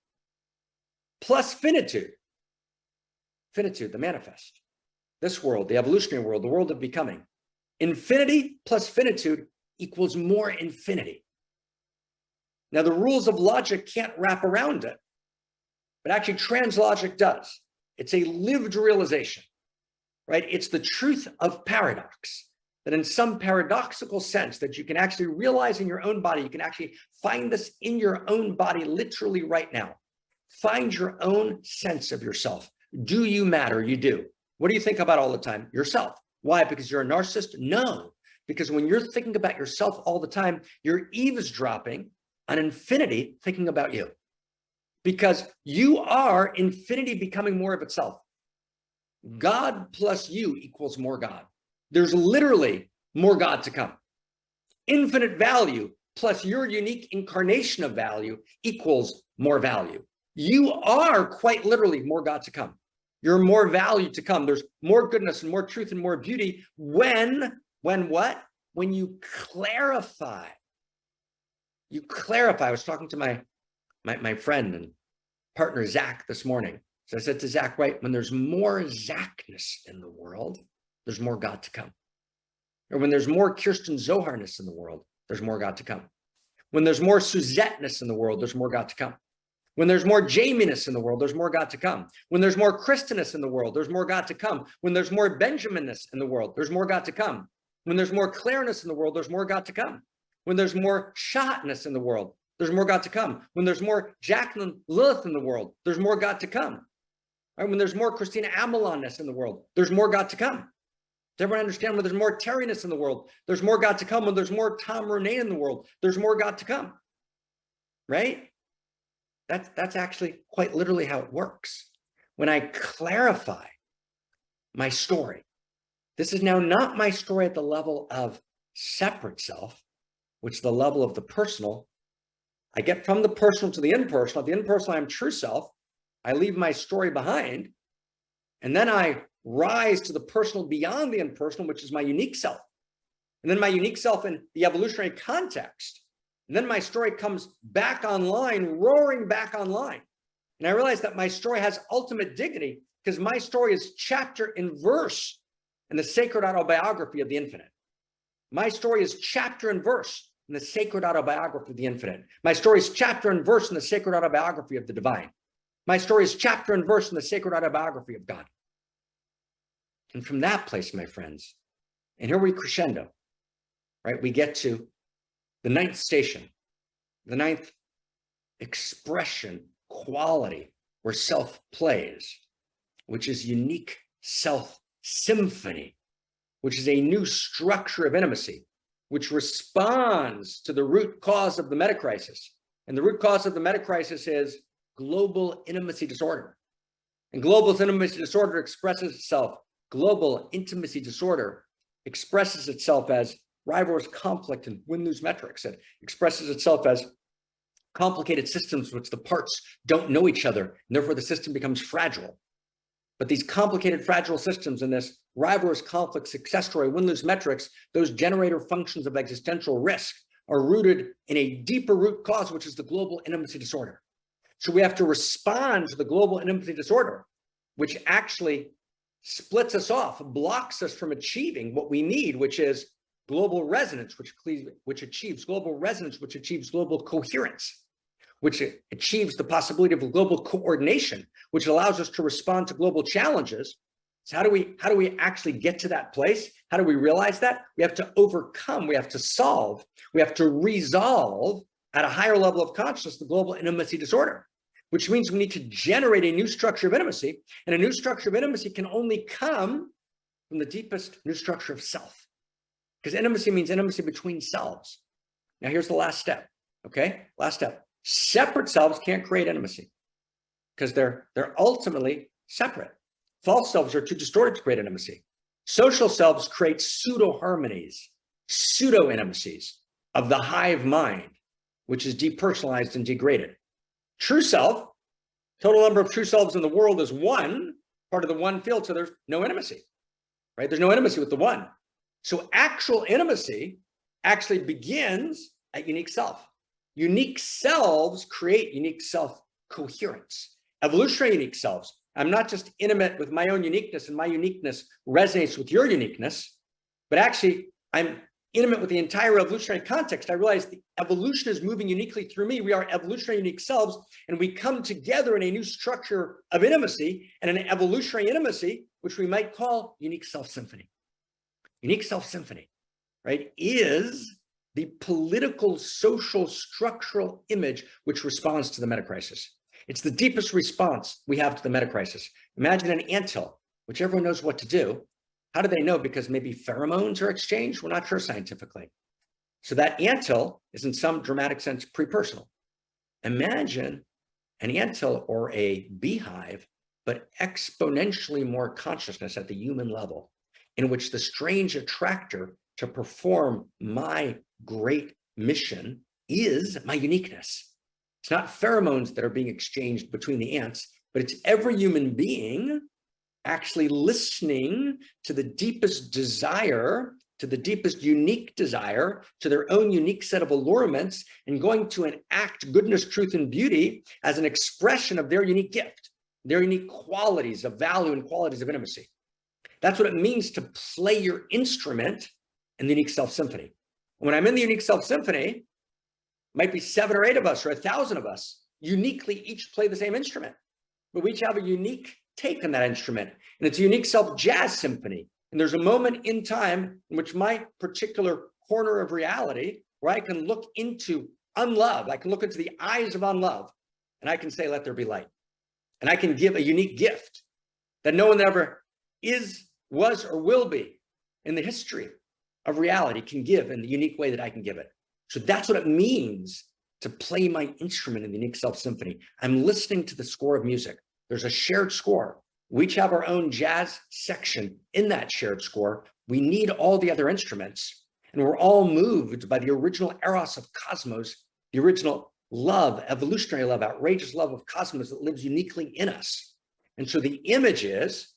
[SPEAKER 1] plus finitude. Finitude, the manifest. This world, the evolutionary world, the world of becoming. Infinity plus finitude equals more infinity. Now, the rules of logic can't wrap around it, but actually translogic does. It's a lived realization, right? It's the truth of paradox, that in some paradoxical sense that you can actually realize in your own body, you can actually find this in your own body literally right now. Find your own sense of yourself. Do you matter? You do. What do you think about all the time? Yourself. Why? Because you're a narcissist? No, because when you're thinking about yourself all the time, you're eavesdropping on infinity thinking about you. Because you are infinity becoming more of itself. God plus you equals more God. There's literally more God to come. Infinite value plus your unique incarnation of value equals more value. You are quite literally more God to come. You're more value to come. There's more goodness and more truth and more beauty when what? When you clarify. You clarify. I was talking to my friend and partner, Zach, this morning. So I said to Zach, right, when there's more Zachness in the world, there's more God to come. Or when there's more Kirsten Zoharness in the world, there's more God to come. When there's more Suzetteness in the world, there's more God to come. When there's more Jamie-ness in the world, there's more God to come. When there's more Kristenness in the world, there's more God to come. When there's more Benjamin-ness in the world, there's more God to come. When there's more Claire-ness in the world, there's more God to come. When there's more Shot-ness in the world, there's more God to come. When there's more Jacqueline Lilith in the world, there's more God to come. Right? When there's more Christina Amelon-ness in the world, there's more God to come. Does everyone understand? When there's more Terry-ness in the world, there's more God to come. When there's more Tom Renee in the world, there's more God to come. Right? That's actually quite literally how it works. When I clarify my story, this is now not my story at the level of separate self, which is the level of the personal. I get from the personal to the impersonal. At the impersonal, I'm true self. I leave my story behind. And then I rise to the personal beyond the impersonal, which is my unique self. And then my unique self in the evolutionary context. And then my story comes back online, roaring back online. And I realize that my story has ultimate dignity because my story is chapter and verse in the sacred autobiography of the infinite. My story is chapter and verse in the sacred autobiography of the infinite. My story is chapter and verse in the sacred autobiography of the divine. My story is chapter and verse in the sacred autobiography of God. And from that place, my friends, and here we crescendo, right? We get to the ninth station, the ninth expression, quality where self plays, which is unique self symphony, which is a new structure of intimacy, which responds to the root cause of the metacrisis. And the root cause of the metacrisis is global intimacy disorder. And global intimacy disorder expresses itself, global intimacy disorder expresses itself as rivalrous conflict and win-lose metrics. It expresses itself as complicated systems which the parts don't know each other, and therefore the system becomes fragile. But these complicated, fragile systems in this rivalrous conflict, success story, win-lose metrics, those generator functions of existential risk are rooted in a deeper root cause, which is the global intimacy disorder. So we have to respond to the global intimacy disorder, which actually splits us off, blocks us from achieving what we need, which is global resonance, which achieves global resonance, which achieves global coherence, which achieves the possibility of global coordination, which allows us to respond to global challenges. So how do we actually get to that place? How do we realize that? We have to overcome, we have to solve, we have to resolve at a higher level of consciousness the global intimacy disorder, which means we need to generate a new structure of intimacy. And a new structure of intimacy can only come from the deepest new structure of self. Because intimacy means intimacy between selves. Now here's the last step, okay? Last step. Separate selves can't create intimacy because they're ultimately separate. False selves are too distorted to create intimacy. Social selves create pseudo-harmonies, pseudo-intimacies of the hive mind, which is depersonalized and degraded. True self, total number of true selves in the world is one, part of the one field, so there's no intimacy, right? There's no intimacy with the one. So actual intimacy actually begins at unique self. Unique selves create unique self coherence. Evolutionary unique selves. I'm not just intimate with my own uniqueness and my uniqueness resonates with your uniqueness, but actually I'm intimate with the entire evolutionary context. I realize the evolution is moving uniquely through me. We are evolutionary unique selves, and we come together in a new structure of intimacy and an evolutionary intimacy, which we might call unique self symphony. Unique self symphony, right, is the political, social, structural image which responds to the meta crisis. It's the deepest response we have to the meta crisis. Imagine an anthill, which everyone knows what to do. How do they know? Because maybe pheromones are exchanged? We're not sure scientifically. So that anthill is in some dramatic sense pre-personal. Imagine an anthill or a beehive, but exponentially more consciousness at the human level, in which the strange attractor to perform my great mission is my uniqueness. It's not pheromones that are being exchanged between the ants, but it's every human being actually listening to the deepest desire, to the deepest unique desire, to their own unique set of allurements, and going to enact goodness, truth, and beauty as an expression of their unique gift, their unique qualities of value and qualities of intimacy. That's what it means to play your instrument in the unique self symphony. When I'm in the unique self symphony, might be 7 or 8 of us or 1,000 of us uniquely each play the same instrument, but we each have a unique take on that instrument, and it's a unique self jazz symphony. And there's a moment in time in which my particular corner of reality, where I can look into unlove, I can look into the eyes of unlove, and I can say, let there be light. And I can give a unique gift that no one ever is, was, or will be in the history of reality can give in the unique way that I can give it. So that's what it means to play my instrument in the unique self symphony. I'm listening to the score of music. There's a shared score. We each have our own jazz section in that shared score. We need all the other instruments, and we're all moved by the original eros of cosmos, the original love, evolutionary love, outrageous love of cosmos that lives uniquely in us. And so the image is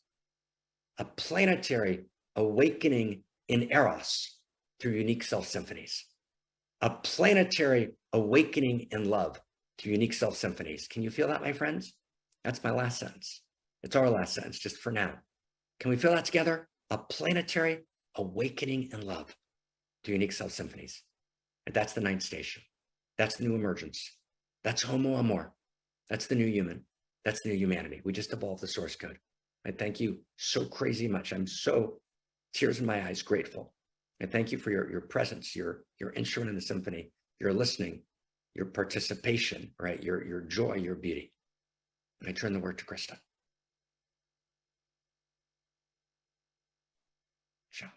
[SPEAKER 1] a planetary awakening in eros through unique self symphonies. A planetary awakening in love through unique self symphonies. Can you feel that, my friends? That's my last sentence. It's our last sentence, just for now. Can we feel that together? A planetary awakening in love through unique self symphonies. And that's the 9th station. That's the new emergence. That's Homo Amor. That's the new human. That's the new humanity. We just evolved the source code. I thank you so crazy much. I'm so, tears in my eyes, grateful. And thank you for your presence, your instrument in the symphony, your listening, your participation, right? Your joy, your beauty. And I turn the word to Krista. Ciao.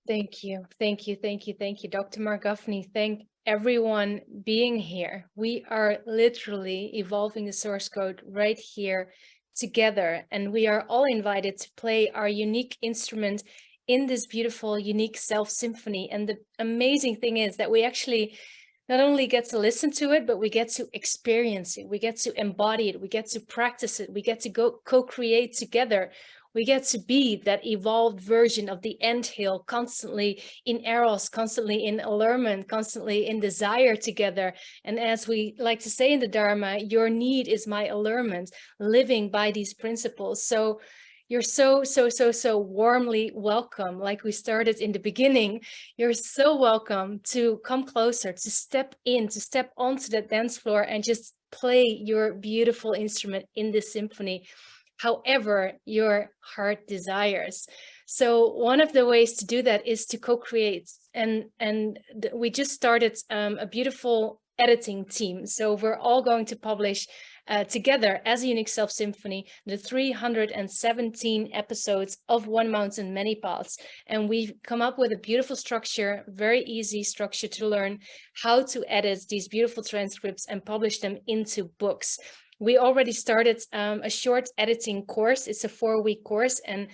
[SPEAKER 5] Thank you. Thank you. Thank you. Thank you, Dr. Mark Goffney. Thank everyone being here. We are literally evolving the source code right here together, and we are all invited to play our unique instrument in this beautiful, unique self symphony. And the amazing thing is that we actually not only get to listen to it, but we get to experience it. We get to embody it. We get to practice it. We get to go co-create together We get to be that evolved version of the anthill, constantly in eros, constantly in allurement, constantly in desire together. And as we like to say in the Dharma, your need is my allurement, living by these principles. So you're so warmly welcome. Like we started in the beginning, you're so welcome to come closer, to step onto that dance floor and just play your beautiful instrument in this symphony, however your heart desires. So one of the ways to do that is to co-create. And we just started a beautiful editing team. So we're all going to publish together as a Unique Self Symphony, the 317 episodes of One Mountain, Many Paths. And we've come up with a beautiful structure, very easy structure to learn how to edit these beautiful transcripts and publish them into books. We already started a short editing course. It's a 4-week course, and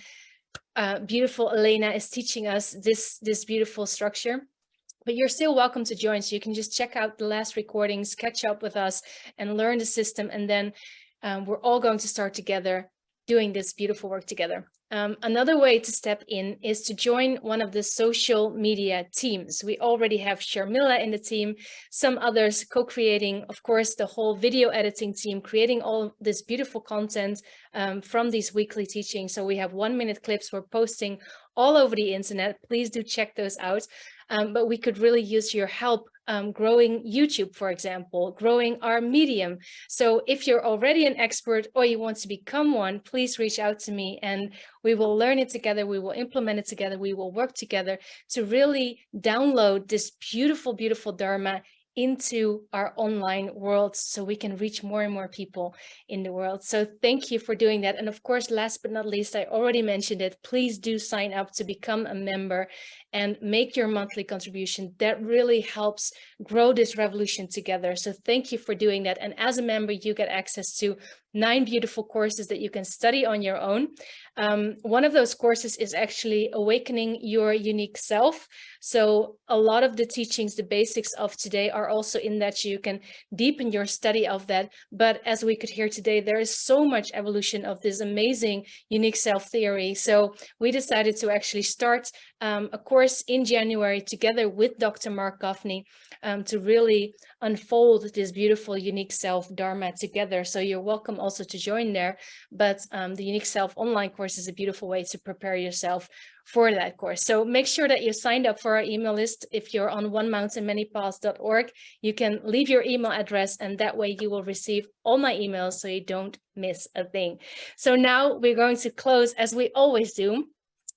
[SPEAKER 5] beautiful Elena is teaching us this beautiful structure. But you're still welcome to join, so you can just check out the last recordings, catch up with us, and learn the system. And then we're all going to start together doing this beautiful work together. Another way to step in is to join one of the social media teams. We already have Sharmila in the team, some others co-creating, of course, the whole video editing team, creating all this beautiful content from these weekly teachings. So we have 1-minute clips we're posting all over the internet. Please do check those out. But we could really use your help growing YouTube, for example, growing our Medium. So if you're already an expert or you want to become one, please reach out to me and we will learn it together. We will implement it together. We will work together to really download this beautiful, beautiful Dharma into our online world so we can reach more and more people in the world. So thank you for doing that. And of course, last but not least, I already mentioned it, please do sign up to become a member and make your monthly contribution. That really helps grow this revolution together. So thank you for doing that. And as a member, you get access to 9 beautiful courses that you can study on your own. One of those courses is actually Awakening Your Unique Self. So a lot of the teachings, the basics of today are also in that, so you can deepen your study of that. But as we could hear today, there is so much evolution of this amazing unique self theory. So we decided to actually start a course in January together with Dr. Mark Gaffney to really unfold this beautiful unique self Dharma together. So you're welcome also to join there. But the Unique Self online course is a beautiful way to prepare yourself for that course. So make sure that you signed up for our email list. If you're on onemountainmanypaths.org, you can leave your email address and that way you will receive all my emails so you don't miss a thing. So now we're going to close as we always do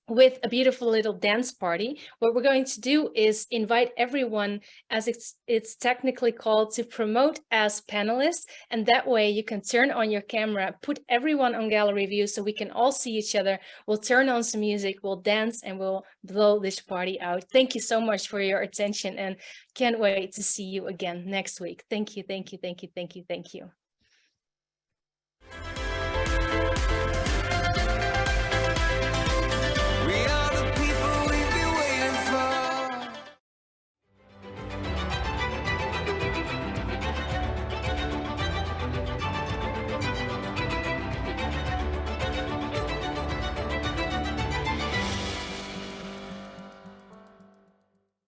[SPEAKER 5] with a beautiful little dance party. What we're going to do is invite everyone, as it's technically called, to promote as panelists. And that way you can turn on your camera, put everyone on gallery view so we can all see each other. We'll turn on some music, we'll dance, and we'll blow this party out. Thank you so much for your attention and can't wait to see you again next week. Thank you, thank you, thank you, thank you, thank you.